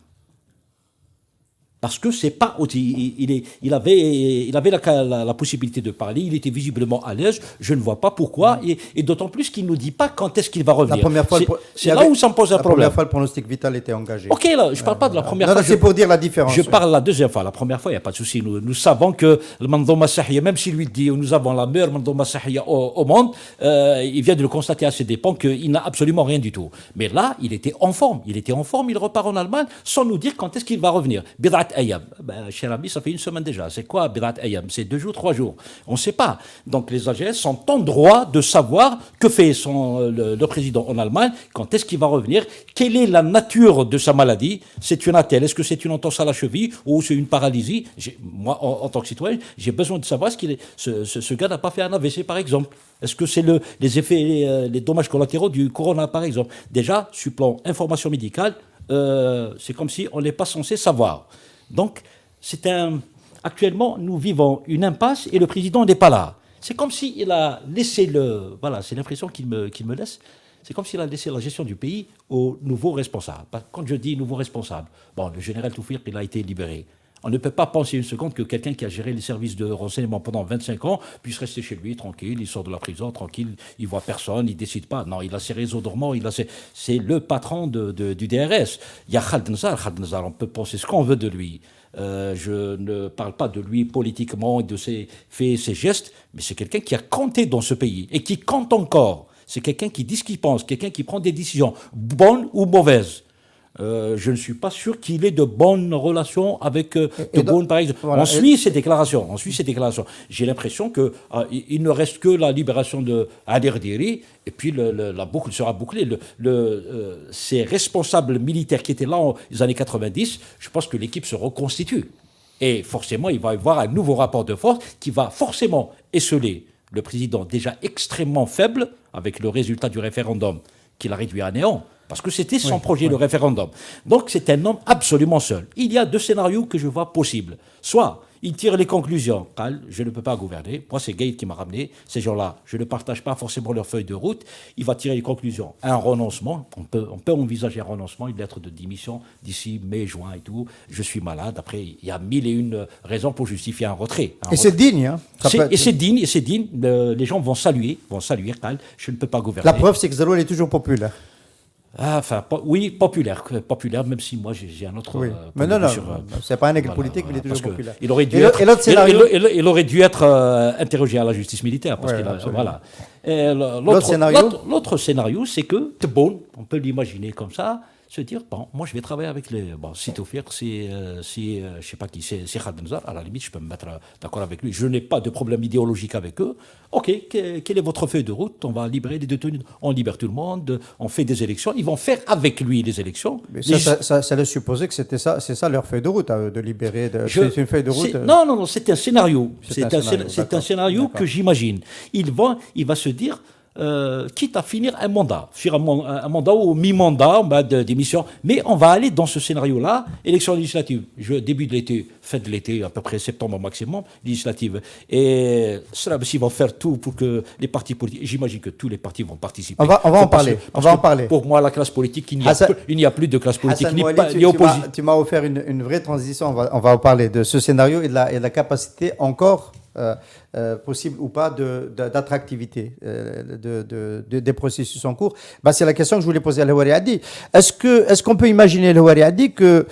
Speaker 5: Parce que c'est pas il avait la possibilité de parler, il était visiblement à l'aise. Je ne vois pas pourquoi, et d'autant plus qu'il ne nous dit pas quand est-ce qu'il va revenir.
Speaker 3: La première fois,
Speaker 5: c'est là où ça me pose un problème.
Speaker 3: La première fois, le pronostic vital était engagé.
Speaker 5: Ok, là, je parle pas de la première fois.
Speaker 3: C'est pour dire la différence.
Speaker 5: Je parle la deuxième fois. La première fois, il n'y a pas de souci. Nous savons que le Mandouma Sahia, même s'il lui dit nous avons la meilleure Mandouma Sahia au monde, il vient de le constater à ses dépens qu'il n'a absolument rien du tout. Mais là, il était en forme. Il repart en Allemagne sans nous dire quand est-ce qu'il va revenir. Bidat Ayam. Cher ami, ça fait une semaine déjà. C'est quoi Bidat Ayam? C'est 2 jours, 3 jours. On ne sait pas. Donc les Algériens sont en droit de savoir que fait le président en Allemagne, quand est-ce qu'il va revenir, quelle est la nature de sa maladie. C'est une attelle. Est-ce que c'est une entorse à la cheville ou c'est une paralysie? Moi, en tant que citoyen, j'ai besoin de savoir ce gars n'a pas fait un AVC, par exemple. Est-ce que c'est les effets, les dommages collatéraux du corona, par exemple? Déjà, sur le plan information médicale, c'est comme si on n'est pas censé savoir. Donc, actuellement, nous vivons une impasse et le président n'est pas là. C'est comme s'il a laissé voilà, c'est l'impression qu'il me laisse. c'est comme s'il a laissé la gestion du pays aux nouveaux responsables. Quand je dis nouveaux responsables, bon, le général Toufir, il a été libéré. On ne peut pas penser une seconde que quelqu'un qui a géré les services de renseignement pendant 25 ans puisse rester chez lui tranquille, il sort de la prison tranquille, il voit personne, il décide pas. Non, il a ses réseaux dormants, c'est le patron du DRS. Il y a Khaled Nazar, on peut penser ce qu'on veut de lui. Je ne parle pas de lui politiquement et de ses faits et ses gestes, mais c'est quelqu'un qui a compté dans ce pays et qui compte encore. C'est quelqu'un qui dit ce qu'il pense, quelqu'un qui prend des décisions, bonnes ou mauvaises. Je ne suis pas sûr qu'il ait de bonnes relations avec par exemple. Voilà. On suit ses déclarations. J'ai l'impression qu'il ne reste que la libération de Ali Rdiri et puis la boucle sera bouclée. Ces responsables militaires qui étaient là dans les années 90, je pense que l'équipe se reconstitue. Et forcément, il va y avoir un nouveau rapport de force qui va forcément esseler le président déjà extrêmement faible avec le résultat du référendum qu'il a réduit à néant. Parce que c'était son projet, le référendum. Donc c'est un homme absolument seul. Il y a deux scénarios que je vois possibles. Soit il tire les conclusions, je ne peux pas gouverner. Moi, c'est Gaïd qui m'a ramené. Ces gens-là, je ne partage pas forcément leur feuille de route. Il va tirer les conclusions. Un renoncement, on peut envisager un renoncement, une lettre de démission d'ici mai, juin et tout. Je suis malade. Après, il y a 1001 raisons pour justifier un retrait.
Speaker 3: C'est digne. Hein.
Speaker 5: C'est digne. Les gens vont saluer, je ne peux pas gouverner.
Speaker 3: La preuve, c'est que Zalou est toujours populaire.
Speaker 5: Oui, populaire, même si moi j'ai un autre.
Speaker 3: Oui. Mais non, c'est pas un aigle politique, mais il est toujours populaire.
Speaker 5: Il aurait dû être interrogé à la justice militaire. Parce voilà. L'autre scénario, c'est que Tebboune, on peut l'imaginer comme ça, se dire bon, moi je vais travailler avec les. Bon, si Toufir, je sais pas qui, c'est Khaled Nazar, à la limite, je peux me mettre d'accord avec lui. Je n'ai pas de problème idéologique avec eux. Ok, quelle est votre feuille de route? On va libérer les détenus, on libère tout le monde, on fait des élections. Ils vont faire avec lui les élections.
Speaker 3: Mais ça laisse supposer que c'est ça leur feuille de route, de libérer. C'est une feuille de route.
Speaker 5: Non, c'est un scénario. C'est un scénario que j'imagine. Il va se dire. Quitte à finir un mandat ou mi-mandat d'émission, mais on va aller dans ce scénario-là, élection législative, début de l'été, fin de l'été, à peu près septembre maximum, législative. Et cela, s'ils vont faire tout pour que les partis politiques, j'imagine que tous les partis vont participer.
Speaker 3: On va en parler.
Speaker 5: Pour moi, la classe politique, il n'y a plus de classe politique, ni opposition.
Speaker 3: Tu m'as offert une vraie transition, on va en parler de ce scénario et de la capacité encore possible ou pas d'attractivité des processus en cours. C'est la question que je voulais poser à Louari Hadi. Est-ce qu'on peut imaginer, Louari Hadi, que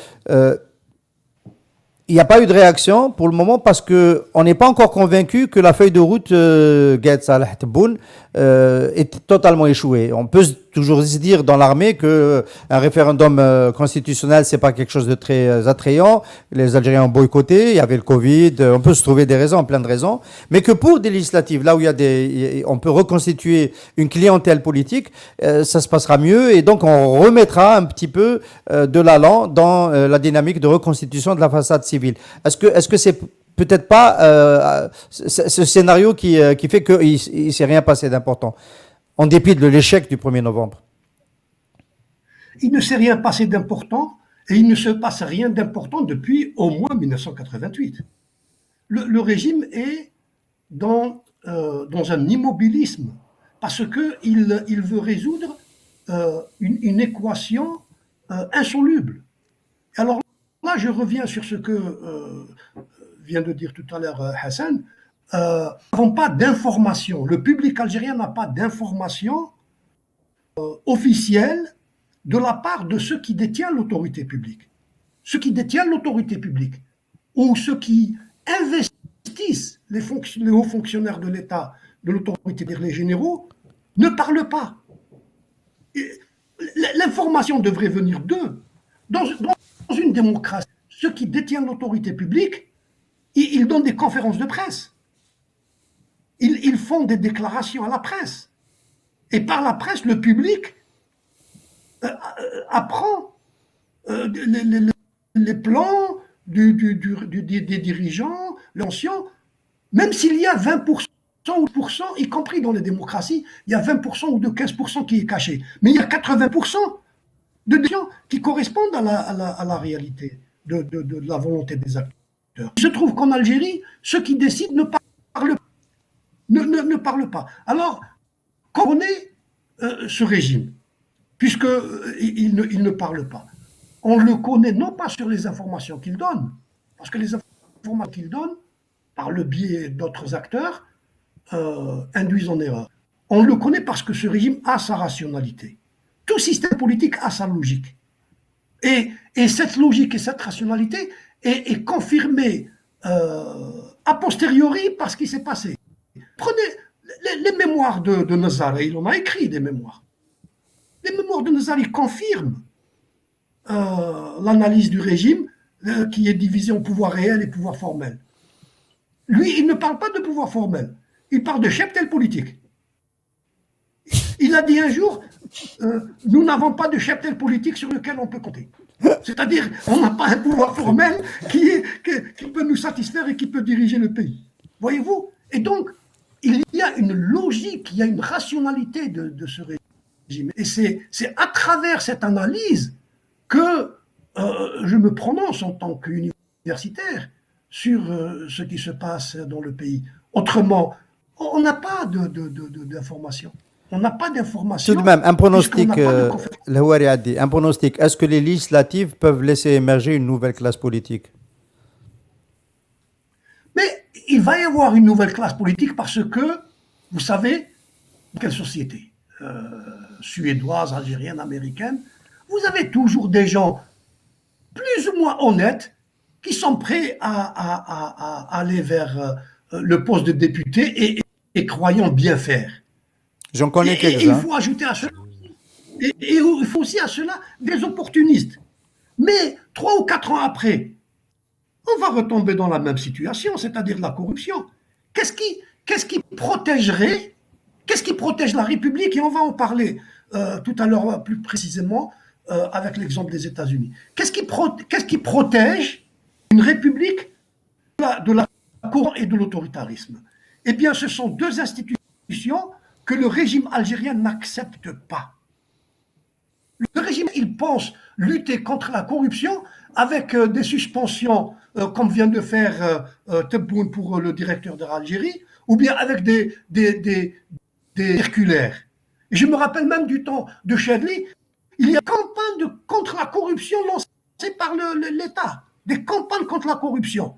Speaker 3: il n'y a pas eu de réaction pour le moment parce qu'on n'est pas encore convaincu que la feuille de route Gaïd Salah Tebboune est totalement échouée. On peut toujours se dire dans l'armée qu'un référendum constitutionnel, c'est pas quelque chose de très attrayant. Les Algériens ont boycotté, il y avait le Covid, on peut se trouver des raisons, plein de raisons. Mais que pour des législatives, là où on peut reconstituer une clientèle politique, ça se passera mieux et donc on remettra un petit peu de l'allant dans la dynamique de reconstitution de la façade civile. Est-ce que c'est peut-être pas ce scénario qui fait qu'il ne s'est rien passé d'important, en dépit de l'échec du 1er novembre?
Speaker 6: Il ne s'est rien passé d'important et il ne se passe rien d'important depuis au moins 1988. Le régime est dans un immobilisme parce qu'il veut résoudre une équation insoluble. Alors là, je reviens sur ce que vient de dire tout à l'heure Hassan. Nous n'avons pas d'informations. Le public algérien n'a pas d'informations officielles de la part de ceux qui détiennent l'autorité publique. Ceux qui détiennent l'autorité publique ou ceux qui investissent les hauts fonctionnaires de l'État, de l'autorité, les généraux, ne parlent pas. L'information devrait venir d'eux. Dans une démocratie, ceux qui détiennent l'autorité publique, ils donnent des conférences de presse. Ils font des déclarations à la presse. Et par la presse, le public apprend les plans des dirigeants, l'ancien, même s'il y a 20% ou 10%, y compris dans les démocraties, il y a 20% ou de 15% qui est caché. Mais il y a 80% de gens qui correspondent à la réalité de la volonté des acteurs. Il se trouve qu'en Algérie, ceux qui décident ne parlent pas. Alors, quand on est ce régime, puisqu'il il ne parle pas. On le connaît non pas sur les informations qu'il donne, parce que les informations qu'il donne, par le biais d'autres acteurs, induisent en erreur. On le connaît parce que ce régime a sa rationalité. Tout système politique a sa logique. Et cette logique et cette rationalité est confirmée a posteriori par ce qui s'est passé. Prenez les mémoires de Nazar, et il en a écrit des mémoires. Les mémoires de Nazar, ils confirment l'analyse du régime qui est divisé en pouvoir réel et pouvoir formel. Lui, il ne parle pas de pouvoir formel, il parle de cheptel politique. Il a dit un jour, nous n'avons pas de cheptel politique sur lequel on peut compter. C'est-à-dire, on n'a pas un pouvoir formel qui peut nous satisfaire et qui peut diriger le pays. Voyez-vous? Et donc, il y a une logique, il y a une rationalité de ce régime. Et c'est à travers cette analyse que je me prononce en tant qu'universitaire sur ce qui se passe dans le pays. Autrement, on n'a pas d'informations. On n'a pas d'informations.
Speaker 3: Tout de même, un pronostic, Louari a dit, un pronostic. Est-ce que les législatives peuvent laisser émerger une nouvelle classe politique?
Speaker 6: Mais il va y avoir une nouvelle classe politique parce que, vous savez, quelle société suédoise, algérienne, américaine, vous avez toujours des gens plus ou moins honnêtes qui sont prêts à aller vers le poste de député et croyant bien faire.
Speaker 3: J'en connais quelques-uns.
Speaker 6: Il faut ajouter à cela, et il faut aussi à cela des opportunistes. Mais 3 ou 4 ans après, on va retomber dans la même situation, c'est-à-dire la corruption. Qu'est-ce qui protégerait, qu'est-ce qui protège la République? Et on va en parler tout à l'heure plus précisément avec l'exemple des États-Unis. Qu'est-ce qui protège une République de la corruption et de l'autoritarisme? Eh bien, ce sont deux institutions que le régime algérien n'accepte pas. Le régime, il pense lutter contre la corruption avec des suspensions, comme vient de faire Tebboune pour le directeur de l'Algérie, ou bien avec des circulaires. Et je me rappelle même du temps de Chadli, il y a une campagne contre la corruption lancée par l'État, des campagnes contre la corruption.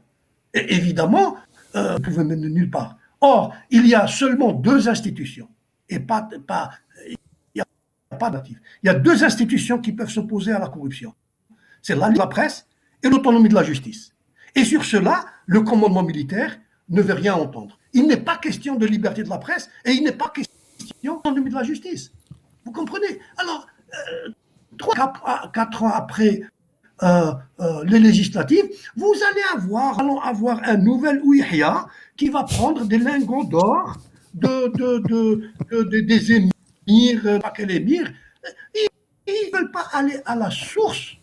Speaker 6: Et évidemment, vous ne pouvez mener nulle part. Or, il y a seulement deux institutions, et il n'y a pas d'actif. Il y a deux institutions qui peuvent s'opposer à la corruption. C'est la presse et l'autonomie de la justice. Et sur cela, le commandement militaire ne veut rien entendre. Il n'est pas question de liberté de la presse et il n'est pas question d'autonomie de la justice. Vous comprenez? Alors, 3-4 ans après les législatives, allons avoir un nouvel Ouihia qui va prendre des lingots d'or des émirs, pas quel émir. Ils ne veulent pas aller à la source,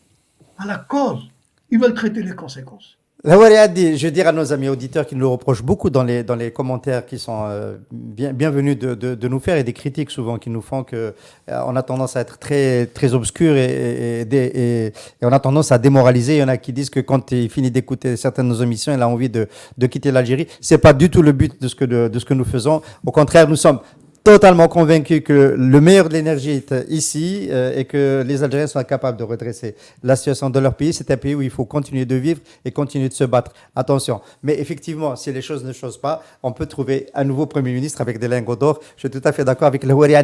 Speaker 6: à la cause. Ils veulent traiter les conséquences.
Speaker 3: Louari a dit, je veux dire à nos amis auditeurs qui nous le reprochent beaucoup dans les commentaires qui sont bienvenus de nous faire, et des critiques souvent qui nous font que on a tendance à être très, très obscur et on a tendance à démoraliser. Il y en a qui disent que quand il finit d'écouter certaines de nos émissions, il a envie de quitter l'Algérie. C'est pas du tout le but de ce que nous faisons. Au contraire, nous sommes totalement convaincu que le meilleur de l'énergie est ici et que les Algériens sont capables de redresser la situation de leur pays. C'est un pays où il faut continuer de vivre et continuer de se battre. Attention. Mais effectivement, si les choses ne changent pas, on peut trouver un nouveau Premier ministre avec des lingots d'or. Je suis tout à fait d'accord avec le Louari.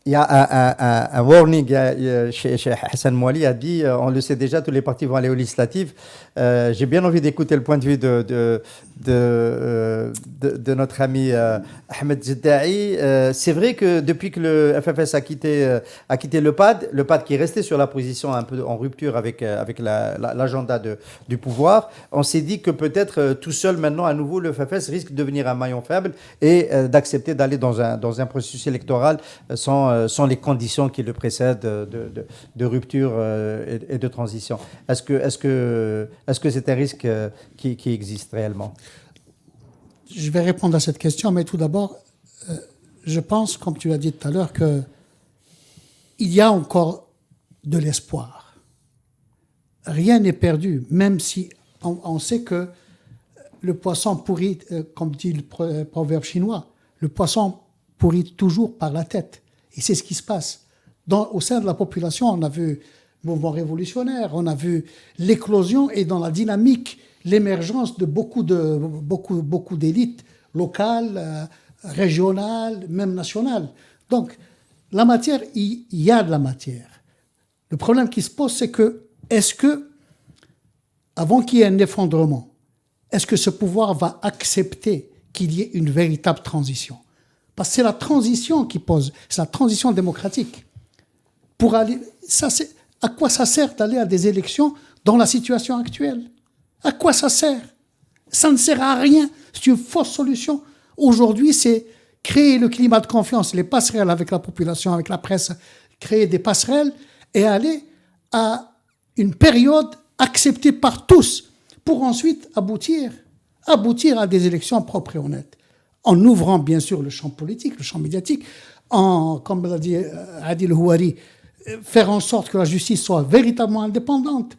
Speaker 3: Il y a un warning chez Hassan Mouali a dit, on le sait déjà, tous les partis vont aller aux législatives. J'ai bien envie d'écouter le point de vue de notre ami Ahmed Zeddaï. C'est vrai que depuis que le FFS a quitté le PAD qui est resté sur la position un peu en rupture avec l'agenda du pouvoir, on s'est dit que peut-être tout seul maintenant, à nouveau, le FFS risque de devenir un maillon faible et d'accepter d'aller dans un processus électoral sans les conditions qui le précèdent de rupture et de transition. Est-ce que c'est un risque qui existe réellement?
Speaker 4: Je vais répondre à cette question, mais tout d'abord, je pense, comme tu l'as dit tout à l'heure, qu'il y a encore de l'espoir. Rien n'est perdu, même si on sait que le poisson pourrit, comme dit le proverbe chinois, le poisson pourrit toujours par la tête. Et c'est ce qui se passe. Au sein de la population, on a vu le mouvement révolutionnaire, on a vu l'éclosion et dans la dynamique, l'émergence de beaucoup d'élites locales, régionales, même nationales. Donc, la matière, il y a de la matière. Le problème qui se pose, c'est que, est-ce que, avant qu'il y ait un effondrement, est-ce que ce pouvoir va accepter qu'il y ait une véritable transition? Parce que c'est la transition qui pose, c'est la transition démocratique. Pour aller, à quoi ça sert d'aller à des élections dans la situation actuelle? À quoi ça sert? Ça ne sert à rien, c'est une fausse solution. Aujourd'hui, c'est créer le climat de confiance, les passerelles avec la population, avec la presse, créer des passerelles et aller à une période acceptée par tous pour ensuite aboutir à des élections propres et honnêtes. En ouvrant bien sûr le champ politique, le champ médiatique, comme l'a dit Adil Houari, faire en sorte que la justice soit véritablement indépendante,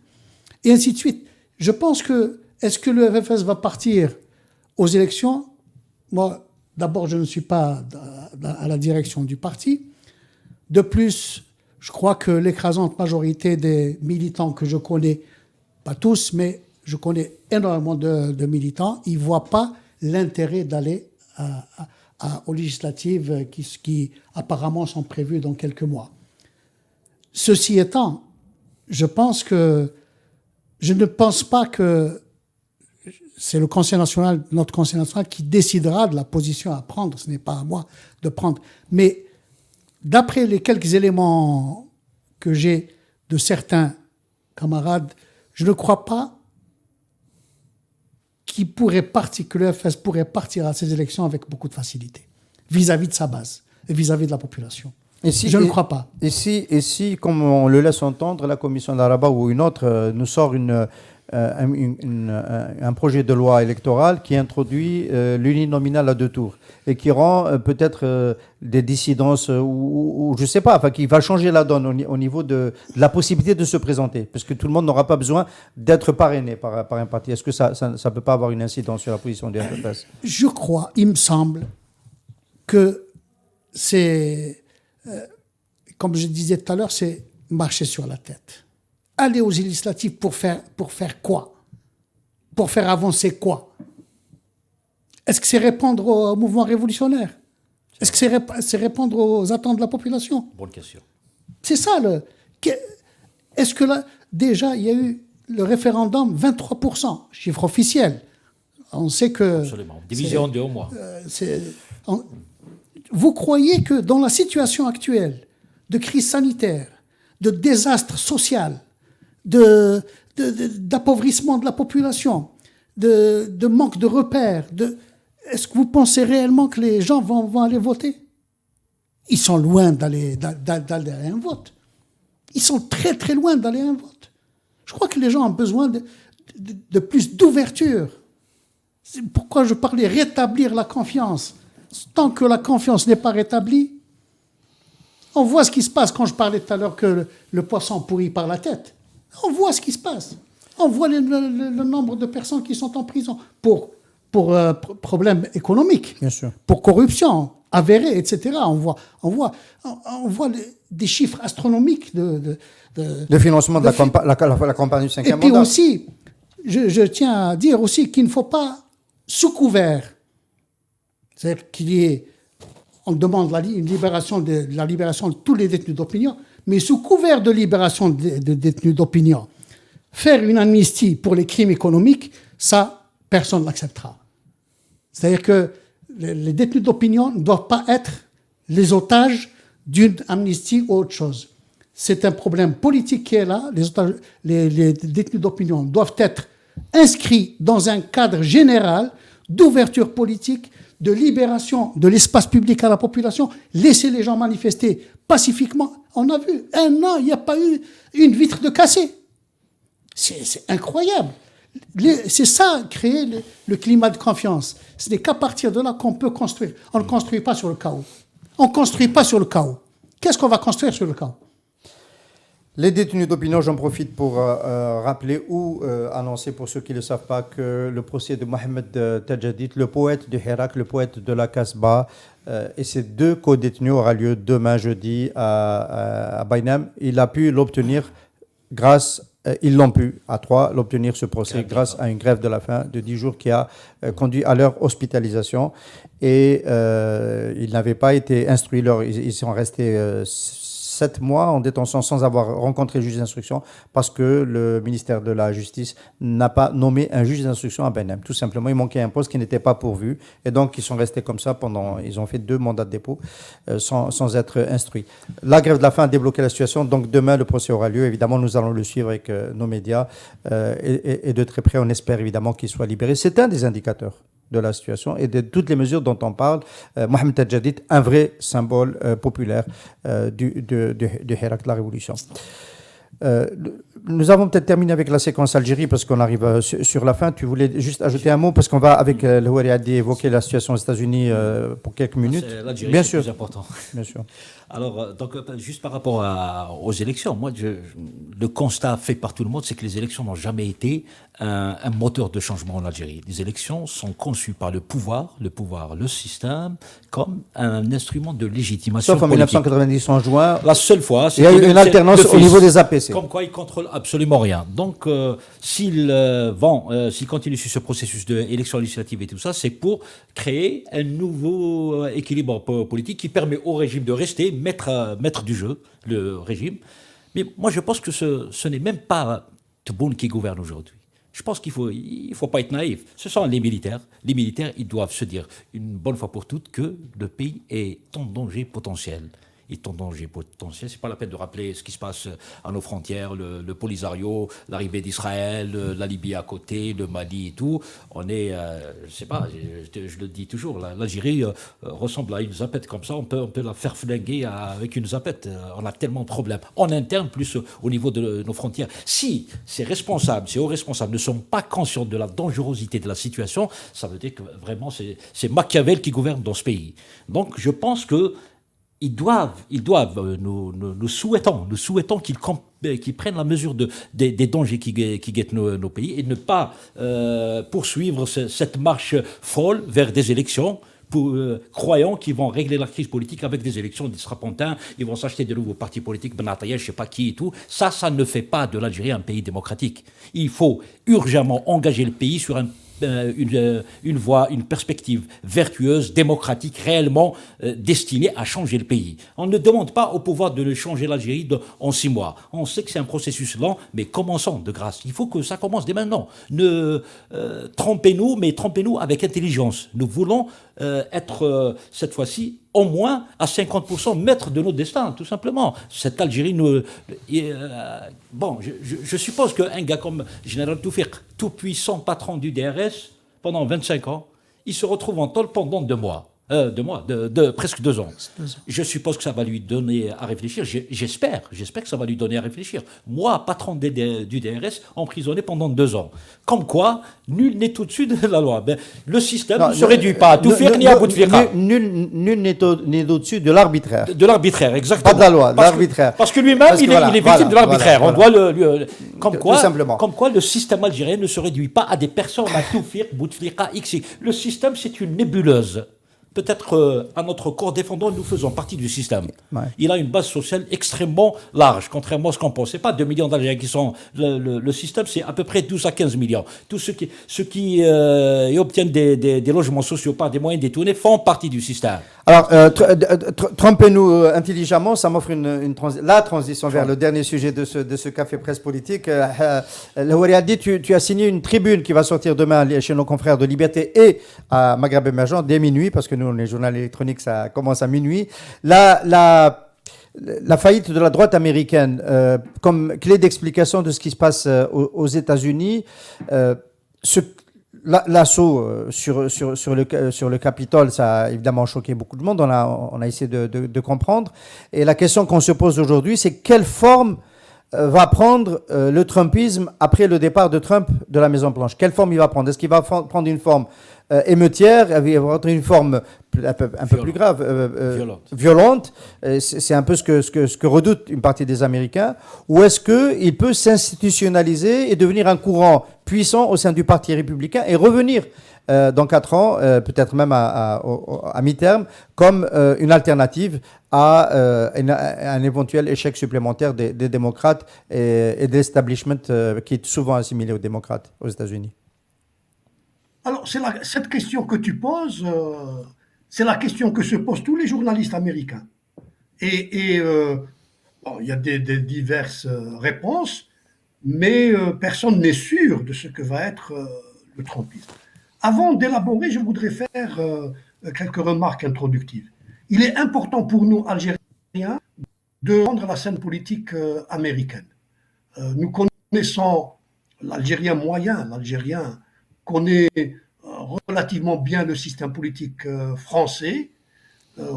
Speaker 4: et ainsi de suite. Je pense que, est-ce que le FFS va partir aux élections? Moi, d'abord, je ne suis pas à la direction du parti. De plus, je crois que l'écrasante majorité des militants que je connais, pas tous, mais je connais énormément de militants, ils ne voient pas l'intérêt d'aller aux législatives qui apparemment sont prévues dans quelques mois. Ceci étant, je ne pense pas que c'est le Conseil national, notre Conseil national, qui décidera de la position à prendre. Ce n'est pas à moi de prendre. Mais d'après les quelques éléments que j'ai de certains camarades, je ne crois pas que le FS pourrait partir à ces élections avec beaucoup de facilité, vis-à-vis de sa base et vis-à-vis de la population. Je ne crois pas.
Speaker 3: Et si, comme on le laisse entendre, la commission d'Araba ou une autre nous sort un projet de loi électorale qui introduit l'uninominal à 2 tours et qui rend peut-être des dissidences ou je ne sais pas, enfin qui va changer la donne au niveau de la possibilité de se présenter, parce que tout le monde n'aura pas besoin d'être parrainé par un parti. Est-ce que ça ne peut pas avoir une incidence sur la position du FFS?
Speaker 4: Je crois, il me semble, que c'est, comme je disais tout à l'heure, c'est marcher sur la tête. Aller aux législatives pour faire quoi? Pour faire avancer quoi? Est-ce que c'est répondre au mouvement révolutionnaire? Est-ce que c'est répondre aux attentes de la population?
Speaker 5: Bonne question.
Speaker 4: C'est ça. Est-ce que là, déjà, il y a eu le référendum, 23%, chiffre officiel. On sait que...
Speaker 5: Absolument. Division de au moins.
Speaker 4: Vous croyez que dans la situation actuelle de crise sanitaire, de désastre social, d'appauvrissement de la population, de manque de repères, est-ce que vous pensez réellement que les gens vont aller voter? Ils sont loin d'aller à un vote. Ils sont très très loin d'aller à un vote. Je crois que les gens ont besoin de plus d'ouverture. C'est pourquoi je parlais rétablir la confiance. Tant que la confiance n'est pas rétablie, on voit ce qui se passe quand je parlais tout à l'heure que le poisson pourrit par la tête. On voit ce qui se passe. On voit le nombre de personnes qui sont en prison pour problèmes économiques,
Speaker 3: bien sûr,
Speaker 4: pour corruption avérée, etc. On voit des chiffres astronomiques de
Speaker 3: financement de la campagne du 5e mandat.
Speaker 4: Et puis aussi, je tiens à dire aussi qu'il ne faut pas, sous couvert, c'est-à-dire on demande la libération de tous les détenus d'opinion, mais sous couvert de libération de détenus d'opinion, faire une amnistie pour les crimes économiques, ça, personne ne l'acceptera. C'est-à-dire que les détenus d'opinion ne doivent pas être les otages d'une amnistie ou autre chose. C'est un problème politique qui est là. Les détenus d'opinion doivent être inscrits dans un cadre général d'ouverture politique, de libération de l'espace public à la population, laisser les gens manifester pacifiquement. On a vu, 1 an, il n'y a pas eu une vitre de cassée. C'est incroyable. C'est ça, créer le climat de confiance. Ce n'est qu'à partir de là qu'on peut construire. On ne construit pas sur le chaos. On ne construit pas sur le chaos. Qu'est-ce qu'on va construire sur le chaos?
Speaker 3: Les détenus d'opinion, j'en profite pour rappeler ou annoncer pour ceux qui ne le savent pas que le procès de Mohamed Tajadid, le poète de Hirak, le poète de la Kasbah, Et ces 2 co-détenus aura lieu demain jeudi à Bainam. Il a pu l'obtenir ils l'ont pu, à 3, l'obtenir ce procès grâce à une grève de la faim de 10 jours qui a conduit à leur hospitalisation. Et ils n'avaient pas été instruits. Ils sont restés 7 mois en détention sans avoir rencontré le juge d'instruction parce que le ministère de la Justice n'a pas nommé un juge d'instruction à Bainam. Tout simplement, il manquait un poste qui n'était pas pourvu. Et donc, ils sont restés comme ça ils ont fait 2 mandats de dépôt sans être instruits. La grève de la faim a débloqué la situation. Donc, demain, le procès aura lieu. Évidemment, nous allons le suivre avec nos médias. Et de très près, on espère évidemment qu'il soit libéré. C'est un des indicateurs de la situation et de toutes les mesures dont on parle. Mohamed Tadjadid, un vrai symbole populaire du Hirak de la Révolution. Nous avons peut-être terminé avec la séquence Algérie parce qu'on arrive sur la fin. Tu voulais juste ajouter un mot parce qu'on va avec le Houari Addi évoquer la situation aux États-Unis pour quelques minutes.
Speaker 5: L'Algérie,
Speaker 3: bien
Speaker 5: c'est
Speaker 3: sûr.
Speaker 5: plus important.
Speaker 3: Bien sûr.
Speaker 5: Alors, donc, juste par rapport aux élections, moi, le constat fait par tout le monde, c'est que les élections n'ont jamais été un moteur de changement en Algérie. Les élections sont conçues par le pouvoir, le système, comme un instrument de légitimation
Speaker 3: Sauf en
Speaker 5: politique.
Speaker 3: 1990, en juin,
Speaker 5: La seule fois,
Speaker 3: il y a eu une alternance au niveau des APC.
Speaker 5: Comme quoi, ils contrôlent absolument rien. Donc, s'ils continuent sur ce processus d'élection législative et tout ça, c'est pour créer un nouveau équilibre politique qui permet au régime de rester maître du jeu, le régime. Mais moi, je pense que ce n'est même pas Tebboune qui gouverne aujourd'hui. Je pense qu'il faut pas être naïf. Ce sont les militaires. Les militaires, ils doivent se dire une bonne fois pour toutes que le pays est en danger potentiel. Est en danger potentiel. C'est pas la peine de rappeler ce qui se passe à nos frontières, le Polisario, l'arrivée d'Israël, la Libye à côté, le Mali et tout. On est, je sais pas, je le dis toujours, l'Algérie ressemble à une zapette comme ça. On peut la faire flinguer avec une zapette. On a tellement de problèmes en interne, plus au niveau de nos frontières. Si ces hauts responsables ne sont pas conscients de la dangerosité de la situation, ça veut dire que vraiment c'est Machiavel qui gouverne dans ce pays. Donc je pense que ils doivent, nous souhaitons qu'ils prennent la mesure des dangers qui guettent nos pays et ne pas poursuivre cette marche folle vers des élections, croyant qu'ils vont régler la crise politique avec des élections des strapontins, ils vont s'acheter de nouveaux partis politiques, Benataïa, je ne sais pas qui et tout. Ça ne fait pas de l'Algérie un pays démocratique. Il faut urgemment engager le pays sur une voie, une perspective vertueuse, démocratique, réellement destinée à changer le pays. On ne demande pas au pouvoir de changer l'Algérie en 6 mois. On sait que c'est un processus lent, mais commençons de grâce. Il faut que ça commence dès maintenant. Trompez-nous, mais trompez-nous avec intelligence. Nous voulons être, cette fois-ci, au moins à 50% maître de notre destin, tout simplement. Cette Algérie, je suppose qu'un gars comme Général Toufik, tout puissant patron du DRS, pendant 25 ans, il se retrouve en tôle pendant 2 mois. Presque 2 ans. Je suppose que ça va lui donner à réfléchir. J'espère que ça va lui donner à réfléchir. Moi, patron du DRS, emprisonné pendant 2 ans. Comme quoi, nul n'est au-dessus de la loi. Le système ne se réduit pas à tout faire ni à Bouteflika.
Speaker 3: Nul n'est au-dessus de l'arbitraire.
Speaker 5: De l'arbitraire, exactement.
Speaker 3: Pas de la loi, de l'arbitraire.
Speaker 5: Parce que lui-même, il est victime de l'arbitraire. On doit comme quoi le système algérien ne se réduit pas à des personnes à tout faire, Bouteflika, XX. Le système, c'est une nébuleuse. Peut-être à notre corps défendant, nous faisons partie du système. Ouais. Il a une base sociale extrêmement large, contrairement à ce qu'on pense. Ce n'est pas 2 millions d'Algériens qui sont... Le système, c'est à peu près 12 à 15 millions. Tous ceux qui obtiennent des logements sociaux par des moyens détournés font partie du système.
Speaker 3: Alors, trompez-nous intelligemment, ça m'offre la transition vers le dernier sujet de ce café presse politique. Le Houari Addi, tu as signé une tribune qui va sortir demain chez nos confrères de Liberté et à Maghreb Émergent dès minuit, parce que nous, les journaux électroniques, ça commence à minuit. La faillite de la droite américaine, comme clé d'explication de ce qui se passe aux États-Unis, l'assaut sur le Capitole, ça a évidemment choqué beaucoup de monde. On a essayé de comprendre. Et la question qu'on se pose aujourd'hui, c'est quelle forme va prendre le Trumpisme après le départ de Trump de la Maison-Blanche. Quelle forme il va prendre? Est-ce qu'il va prendre une forme émeutière, il va prendre une forme un peu plus grave, violente? C'est un peu ce que redoute une partie des Américains. Ou est-ce qu'il peut s'institutionnaliser et devenir un courant puissant au sein du Parti républicain et revenir dans 4 ans, peut-être même à mi-terme, comme une alternative à un éventuel échec supplémentaire des démocrates et de l'establishment qui est souvent assimilé aux démocrates aux États-Unis?
Speaker 6: Alors, cette question que tu poses, c'est la question que se posent tous les journalistes américains. Bon, il y a des diverses réponses, mais personne n'est sûr de ce que va être le trumpisme. Avant d'élaborer, je voudrais faire quelques remarques introductives. Il est important pour nous, Algériens, de rendre la scène politique américaine. Nous connaissons l'Algérien moyen, l'Algérien connaît relativement bien le système politique français,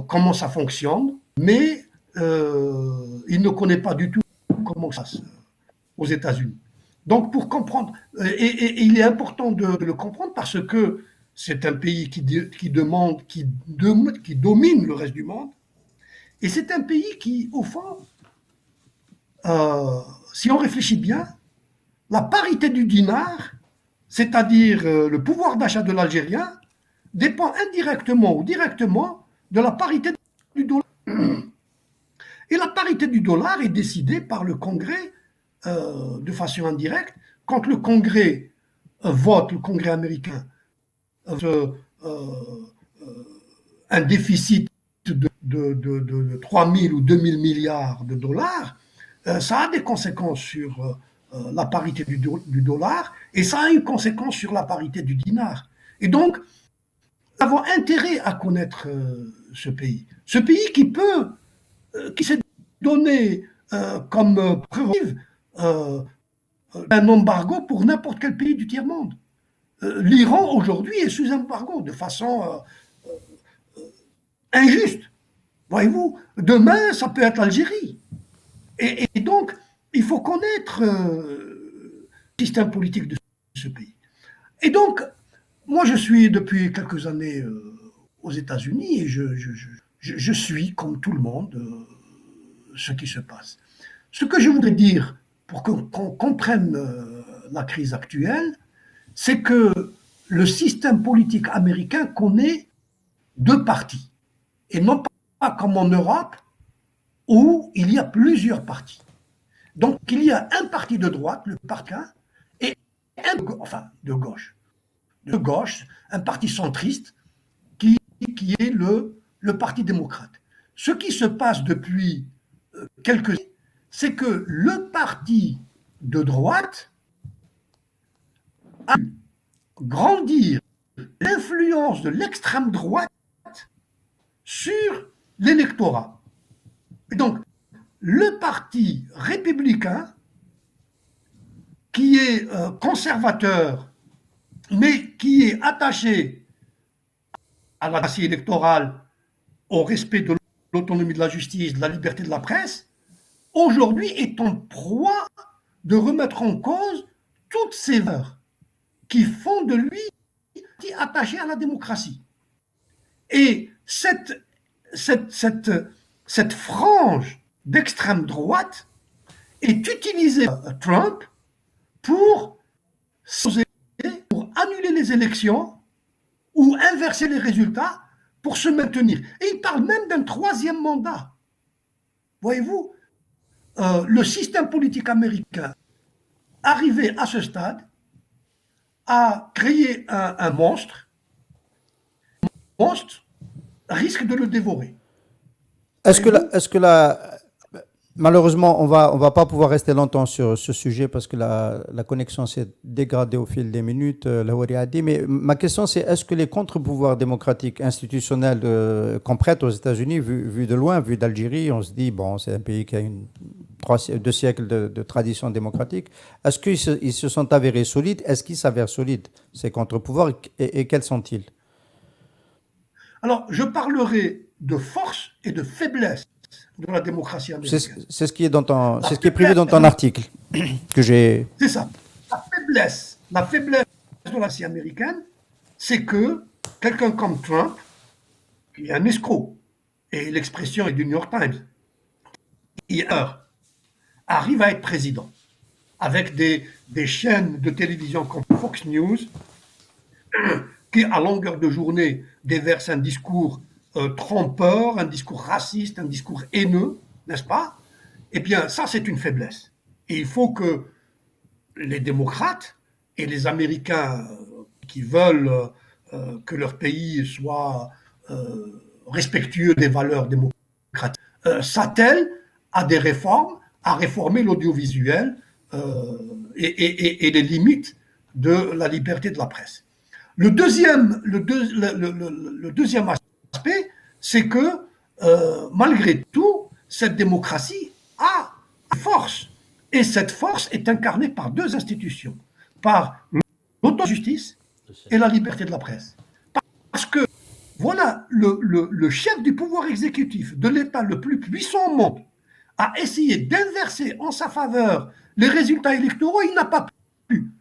Speaker 6: comment ça fonctionne, mais il ne connaît pas du tout comment ça se passe aux États-Unis. Donc, pour comprendre, et il est important de le comprendre parce que c'est un pays qui domine le reste du monde, et c'est un pays qui, au fond, si on réfléchit bien, la parité du dinar, c'est-à-dire le pouvoir d'achat de l'Algérien, dépend indirectement ou directement de la parité du dollar. Et la parité du dollar est décidée par le Congrès de façon indirecte. Quand le Congrès vote, le Congrès américain, un déficit de 3 000 ou 2 000 milliards de dollars, ça a des conséquences sur la parité du dollar et ça a une conséquence sur la parité du dinar. Et donc, nous avons intérêt à connaître ce pays. Ce pays qui s'est donné comme prérogative un embargo pour n'importe quel pays du tiers-monde. L'Iran, aujourd'hui, est sous embargo de façon injuste. Voyez-vous, demain, ça peut être l'Algérie. Et donc, il faut connaître le système politique de ce pays. Et donc, moi, je suis depuis quelques années aux États-Unis et je suis, comme tout le monde, ce qui se passe. Ce que je voudrais dire pour qu'on comprenne la crise actuelle, c'est que le système politique américain connaît 2 partis. Et non pas comme en Europe, où il y a plusieurs partis. Donc, il y a un parti de droite, le parti 1, et de gauche. De gauche, un parti centriste, qui est le Parti démocrate. Ce qui se passe depuis quelques années, c'est que le parti de droite a grandir l'influence de l'extrême droite sur l'électorat. Et donc, le parti républicain, qui est conservateur, mais qui est attaché à la démocratie électorale, au respect de l'autonomie de la justice, de la liberté de la presse, aujourd'hui est en proie de remettre en cause toutes ces valeurs qui font de lui attaché à la démocratie. Et cette frange d'extrême droite est utilisée par Trump pour annuler les élections ou inverser les résultats pour se maintenir. Et il parle même d'un 3e mandat. Voyez-vous, le système politique américain, arrivé à ce stade, a créé un monstre. Le monstre risque de le dévorer.
Speaker 3: Malheureusement, on va pas pouvoir rester longtemps sur ce sujet parce que la connexion s'est dégradée au fil des minutes, mais ma question c'est, est-ce que les contre-pouvoirs démocratiques institutionnels qu'on prête aux États-Unis, vu de loin, vu d'Algérie, on se dit, bon, c'est un pays qui a 2 siècles de tradition démocratique, est-ce qu'ils se sont avérés solides? Est-ce qu'ils s'avèrent solides, ces contre-pouvoirs, et quels sont-ils?
Speaker 6: Alors, je parlerai de force et de faiblesse de la démocratie américaine.
Speaker 3: C'est ce qui est prévu dans ton article que j'ai.
Speaker 6: C'est ça. La faiblesse de la démocratie américaine, c'est que quelqu'un comme Trump, qui est un escroc, et l'expression est du New York Times, arrive à être président, avec des chaînes de télévision comme Fox News, qui, à longueur de journée, déverse un discours trompeur, un discours raciste, un discours haineux, n'est-ce pas? Eh bien, ça, c'est une faiblesse. Et il faut que les démocrates et les Américains qui veulent que leur pays soit respectueux des valeurs démocratiques s'attellent à des réformes, à réformer l'audiovisuel et les limites de la liberté de la presse. Le deuxième aspect, c'est que malgré tout, cette démocratie a une force. Et cette force est incarnée par deux institutions, par l'autojustice et la liberté de la presse. Parce que, voilà, le chef du pouvoir exécutif de l'État le plus puissant au monde a essayé d'inverser en sa faveur les résultats électoraux, il n'a pas pu.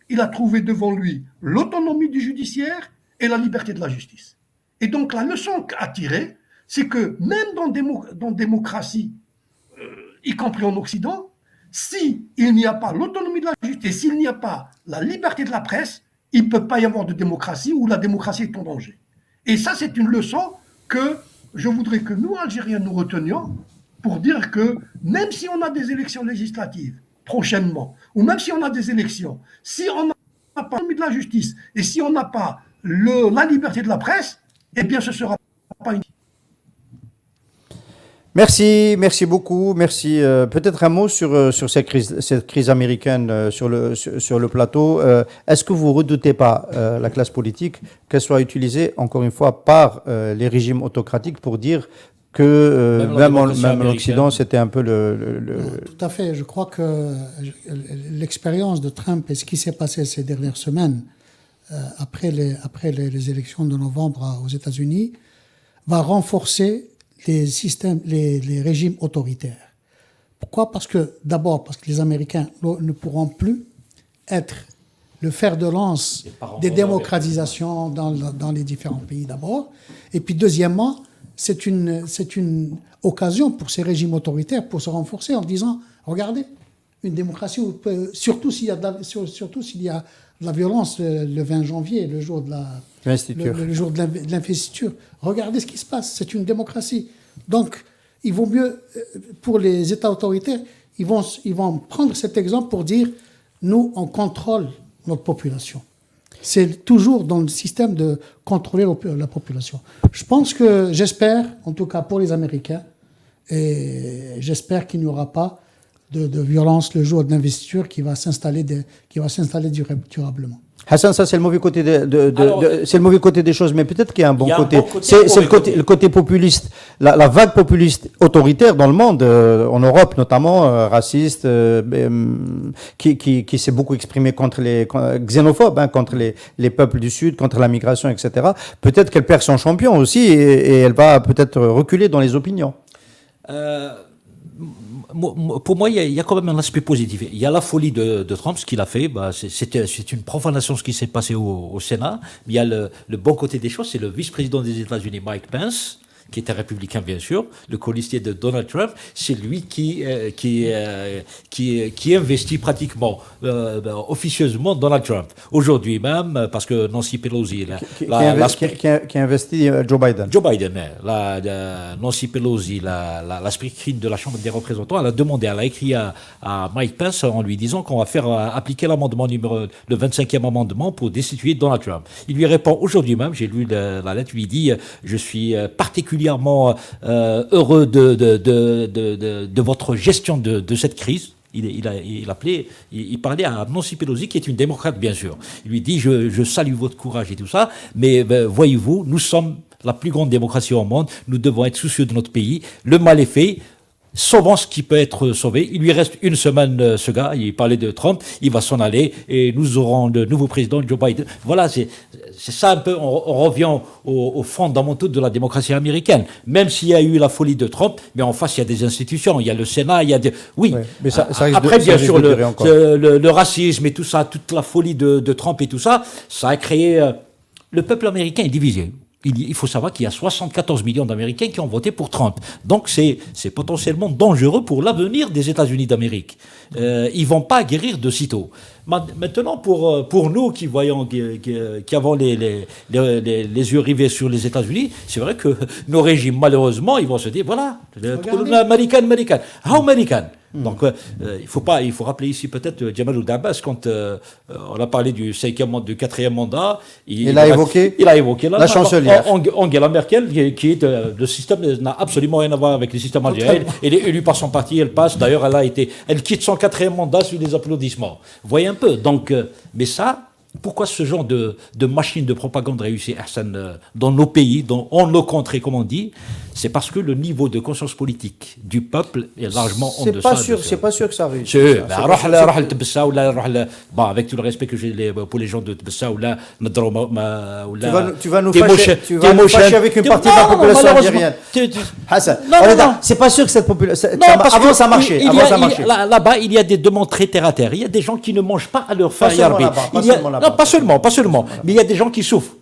Speaker 6: Il a trouvé devant lui l'autonomie du judiciaire et la liberté de la justice. Et donc la leçon à tirer, c'est que même dans démocratie, y compris en Occident, s'il n'y a pas l'autonomie de la justice, s'il n'y a pas la liberté de la presse, il ne peut pas y avoir de démocratie où la démocratie est en danger. Et ça, c'est une leçon que je voudrais que nous, Algériens, nous retenions pour dire que même si on a des élections législatives prochainement, ou même si on a des élections, si on n'a pas l'autonomie de la justice et si on n'a pas la liberté de la presse, eh bien, ce ne sera pas une...
Speaker 3: Merci beaucoup. Merci. Peut-être un mot sur cette crise américaine sur le plateau. Est-ce que vous redoutez pas la classe politique qu'elle soit utilisée encore une fois par les régimes autocratiques pour dire que même en Occident, c'était un peu
Speaker 4: Tout à fait. Je crois que l'expérience de Trump et ce qui s'est passé ces dernières semaines après les élections de novembre aux États-Unis va renforcer les régimes autoritaires. Pourquoi? D'abord parce que les Américains ne pourront plus être le fer de lance des démocratisations dans les différents pays d'abord. Et puis deuxièmement, c'est une occasion pour ces régimes autoritaires pour se renforcer en disant, regardez, une démocratie, surtout s'il y a de la violence le 20 janvier, le jour de l'investiture. Regardez ce qui se passe, c'est une démocratie. Donc, il vaut mieux, pour les États autoritaires, ils vont prendre cet exemple pour dire, nous, on contrôle notre population. C'est toujours dans le système de contrôler la population. J'espère, en tout cas pour les Américains, et j'espère qu'il n'y aura pas de violence le jour de l'investiture qui va s'installer durablement.
Speaker 3: Hassan, ça c'est le mauvais côté c'est le mauvais côté des choses, mais peut-être qu'il y a un bon côté. C'est le côté populiste, la vague populiste autoritaire dans le monde, en Europe notamment, raciste, qui s'est beaucoup exprimé contre les xénophobes, contre les peuples du Sud, contre la migration, etc. Peut-être qu'elle perd son champion aussi et elle va peut-être reculer dans les opinions.
Speaker 5: Pour moi, il y a quand même un aspect positif. Il y a la folie de Trump, ce qu'il a fait. C'est une profanation ce qui s'est passé au Sénat. Mais il y a le bon côté des choses, c'est le vice-président des États-Unis, Mike Pence, qui était républicain bien sûr, le colistier de Donald Trump. C'est lui qui investit pratiquement officieusement Donald Trump. Aujourd'hui même, parce que Nancy Pelosi...
Speaker 3: Qui a investi Joe Biden.
Speaker 5: Joe Biden, Nancy Pelosi, la speakerine de la Chambre des représentants, elle a écrit à Mike Pence en lui disant qu'on va faire appliquer le 25e amendement pour destituer Donald Trump. Il lui répond aujourd'hui même, j'ai lu la lettre, il lui dit « Je suis particulièrement heureux de votre gestion de cette crise ». Il parlait à Nancy Pelosi, qui est une démocrate, bien sûr. Il lui dit, je salue votre courage et tout ça, mais voyez-vous, nous sommes la plus grande démocratie au monde, nous devons être soucieux de notre pays, le mal est fait, sauvons ce qui peut être sauvé. Il lui reste une semaine, ce gars, il parlait de Trump, il va s'en aller, et nous aurons le nouveau président, Joe Biden. Voilà, c'est ça un peu, on revient aux fondamentaux de la démocratie américaine. Même s'il y a eu la folie de Trump, mais en face, il y a des institutions, il y a le Sénat, il y a des... Oui,
Speaker 3: mais ça
Speaker 5: après, bien sûr, le racisme et tout ça, toute la folie de Trump et tout ça, ça a créé... le peuple américain est divisé. Il faut savoir qu'il y a 74 millions d'Américains qui ont voté pour Trump. Donc c'est potentiellement dangereux pour l'avenir des États-Unis d'Amérique. Ils vont pas guérir de sitôt. Maintenant, pour nous qui voyons, qui avons les yeux rivés sur les États-Unis, c'est vrai que nos régimes, malheureusement, ils vont se dire, voilà, American. How American? Donc, il faut rappeler ici peut-être Jamal Ould Abbas, quand on a parlé du 4e mandat,
Speaker 3: il a évoqué la chancelière.
Speaker 5: Angela Merkel, qui est le système n'a absolument rien à voir avec le système algérien. Elle est élue par son parti, elle passe. D'ailleurs, elle quitte son 4e mandat sur les applaudissements. Vous voyez un peu. Donc, mais ça. Pourquoi ce genre de machine de propagande réussit, Hassan, dans nos pays, en nos contrées, comme on dit? C'est parce que le niveau de conscience politique du peuple est largement en deçà.
Speaker 3: C'est pas sûr que ça réussit.
Speaker 5: Avec tout le respect que j'ai pour les gens de Tbessa,
Speaker 3: tu vas nous fâcher avec une partie de la population algérienne. Hassan, c'est pas sûr que cette population. Avant, ça marchait.
Speaker 5: Là-bas, il y a des demandes très terre à terre. Il y a des gens qui ne mangent pas à leur faim. Non, pas seulement. Mais il y a des gens qui souffrent.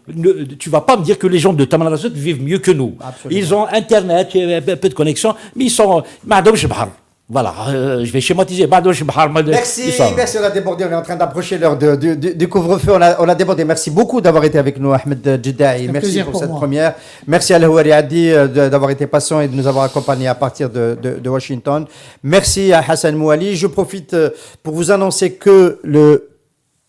Speaker 5: Tu vas pas me dire que les gens de Tamanrasset vivent mieux que nous. Absolument. Ils ont Internet, un peu de connexion, mais ils sont... Voilà, je vais schématiser.
Speaker 3: Merci, on a débordé, on est en train d'approcher l'heure du couvre-feu, on a débordé. Merci beaucoup d'avoir été avec nous, Ahmed Jeddaï. Merci pour cette première. Merci à Al-Houari Addi d'avoir été patient et de nous avoir accompagnés à partir de Washington. Merci à Hassan Mouali. Je profite pour vous annoncer que le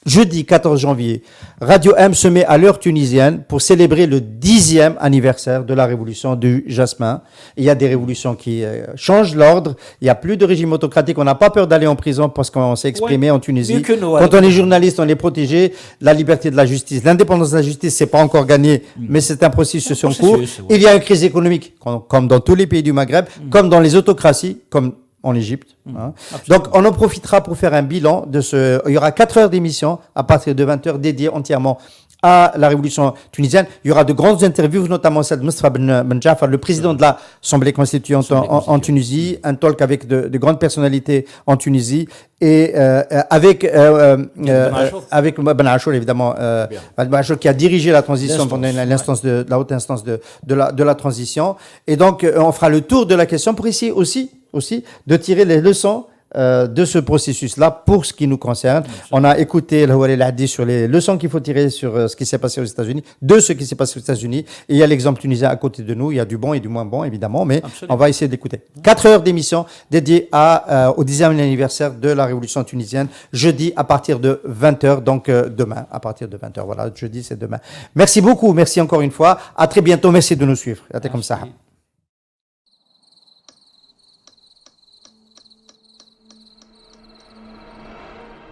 Speaker 3: jeudi 14 janvier, Radio M se met à l'heure tunisienne pour célébrer le 10e anniversaire de la révolution du jasmin. Il y a des révolutions qui changent l'ordre. Il n'y a plus de régime autocratique. On n'a pas peur d'aller en prison parce qu'on s'est exprimé en Tunisie. Quand on est journaliste, on est protégé. La liberté de la justice, l'indépendance de la justice, c'est pas encore gagné, mais c'est un processus en cours. Il y a une crise économique, comme dans tous les pays du Maghreb, comme dans les autocraties, comme en Égypte. Donc, on en profitera pour faire un bilan de ce... Il y aura 4 heures d'émission à partir de 20h dédiées entièrement à la révolution tunisienne. Il y aura de grandes interviews, notamment celle de Mostafa Ben Jafar, le président de l'Assemblée constituante en Tunisie, un talk avec de grandes personnalités en Tunisie, et avec Ben Achour, évidemment, Ben Achour qui a dirigé la transition pendant la haute instance de la transition. Et donc, on fera le tour de la question pour essayer aussi de tirer les leçons de ce processus-là pour ce qui nous concerne. On a écouté Al-Houari Addi sur les leçons qu'il faut tirer sur ce qui s'est passé aux États-Unis, de ce qui s'est passé aux États-Unis. Et il y a l'exemple tunisien à côté de nous. Il y a du bon et du moins bon, évidemment, mais on va essayer d'écouter. 4 heures d'émission dédiées au 10e anniversaire de la révolution tunisienne, jeudi à partir de 20h, donc demain, à partir de 20h. Voilà, jeudi, c'est demain. Merci beaucoup, merci encore une fois. À très bientôt, merci de nous suivre. Comme ça.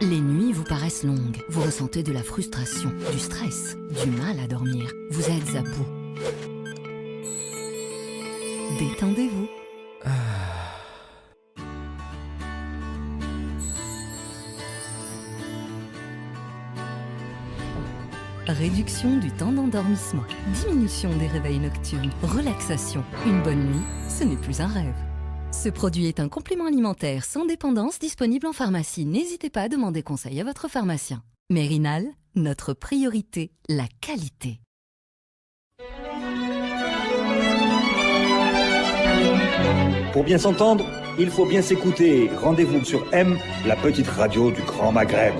Speaker 1: Les nuits vous paraissent longues, vous ressentez de la frustration, du stress, du mal à dormir, vous êtes à bout. Détendez-vous. Réduction du temps d'endormissement, diminution des réveils nocturnes, relaxation. Une bonne nuit, ce n'est plus un rêve. Ce produit est un complément alimentaire sans dépendance disponible en pharmacie. N'hésitez pas à demander conseil à votre pharmacien. Mérinal, notre priorité, la qualité.
Speaker 2: Pour bien s'entendre, il faut bien s'écouter. Rendez-vous sur M, la petite radio du Grand Maghreb.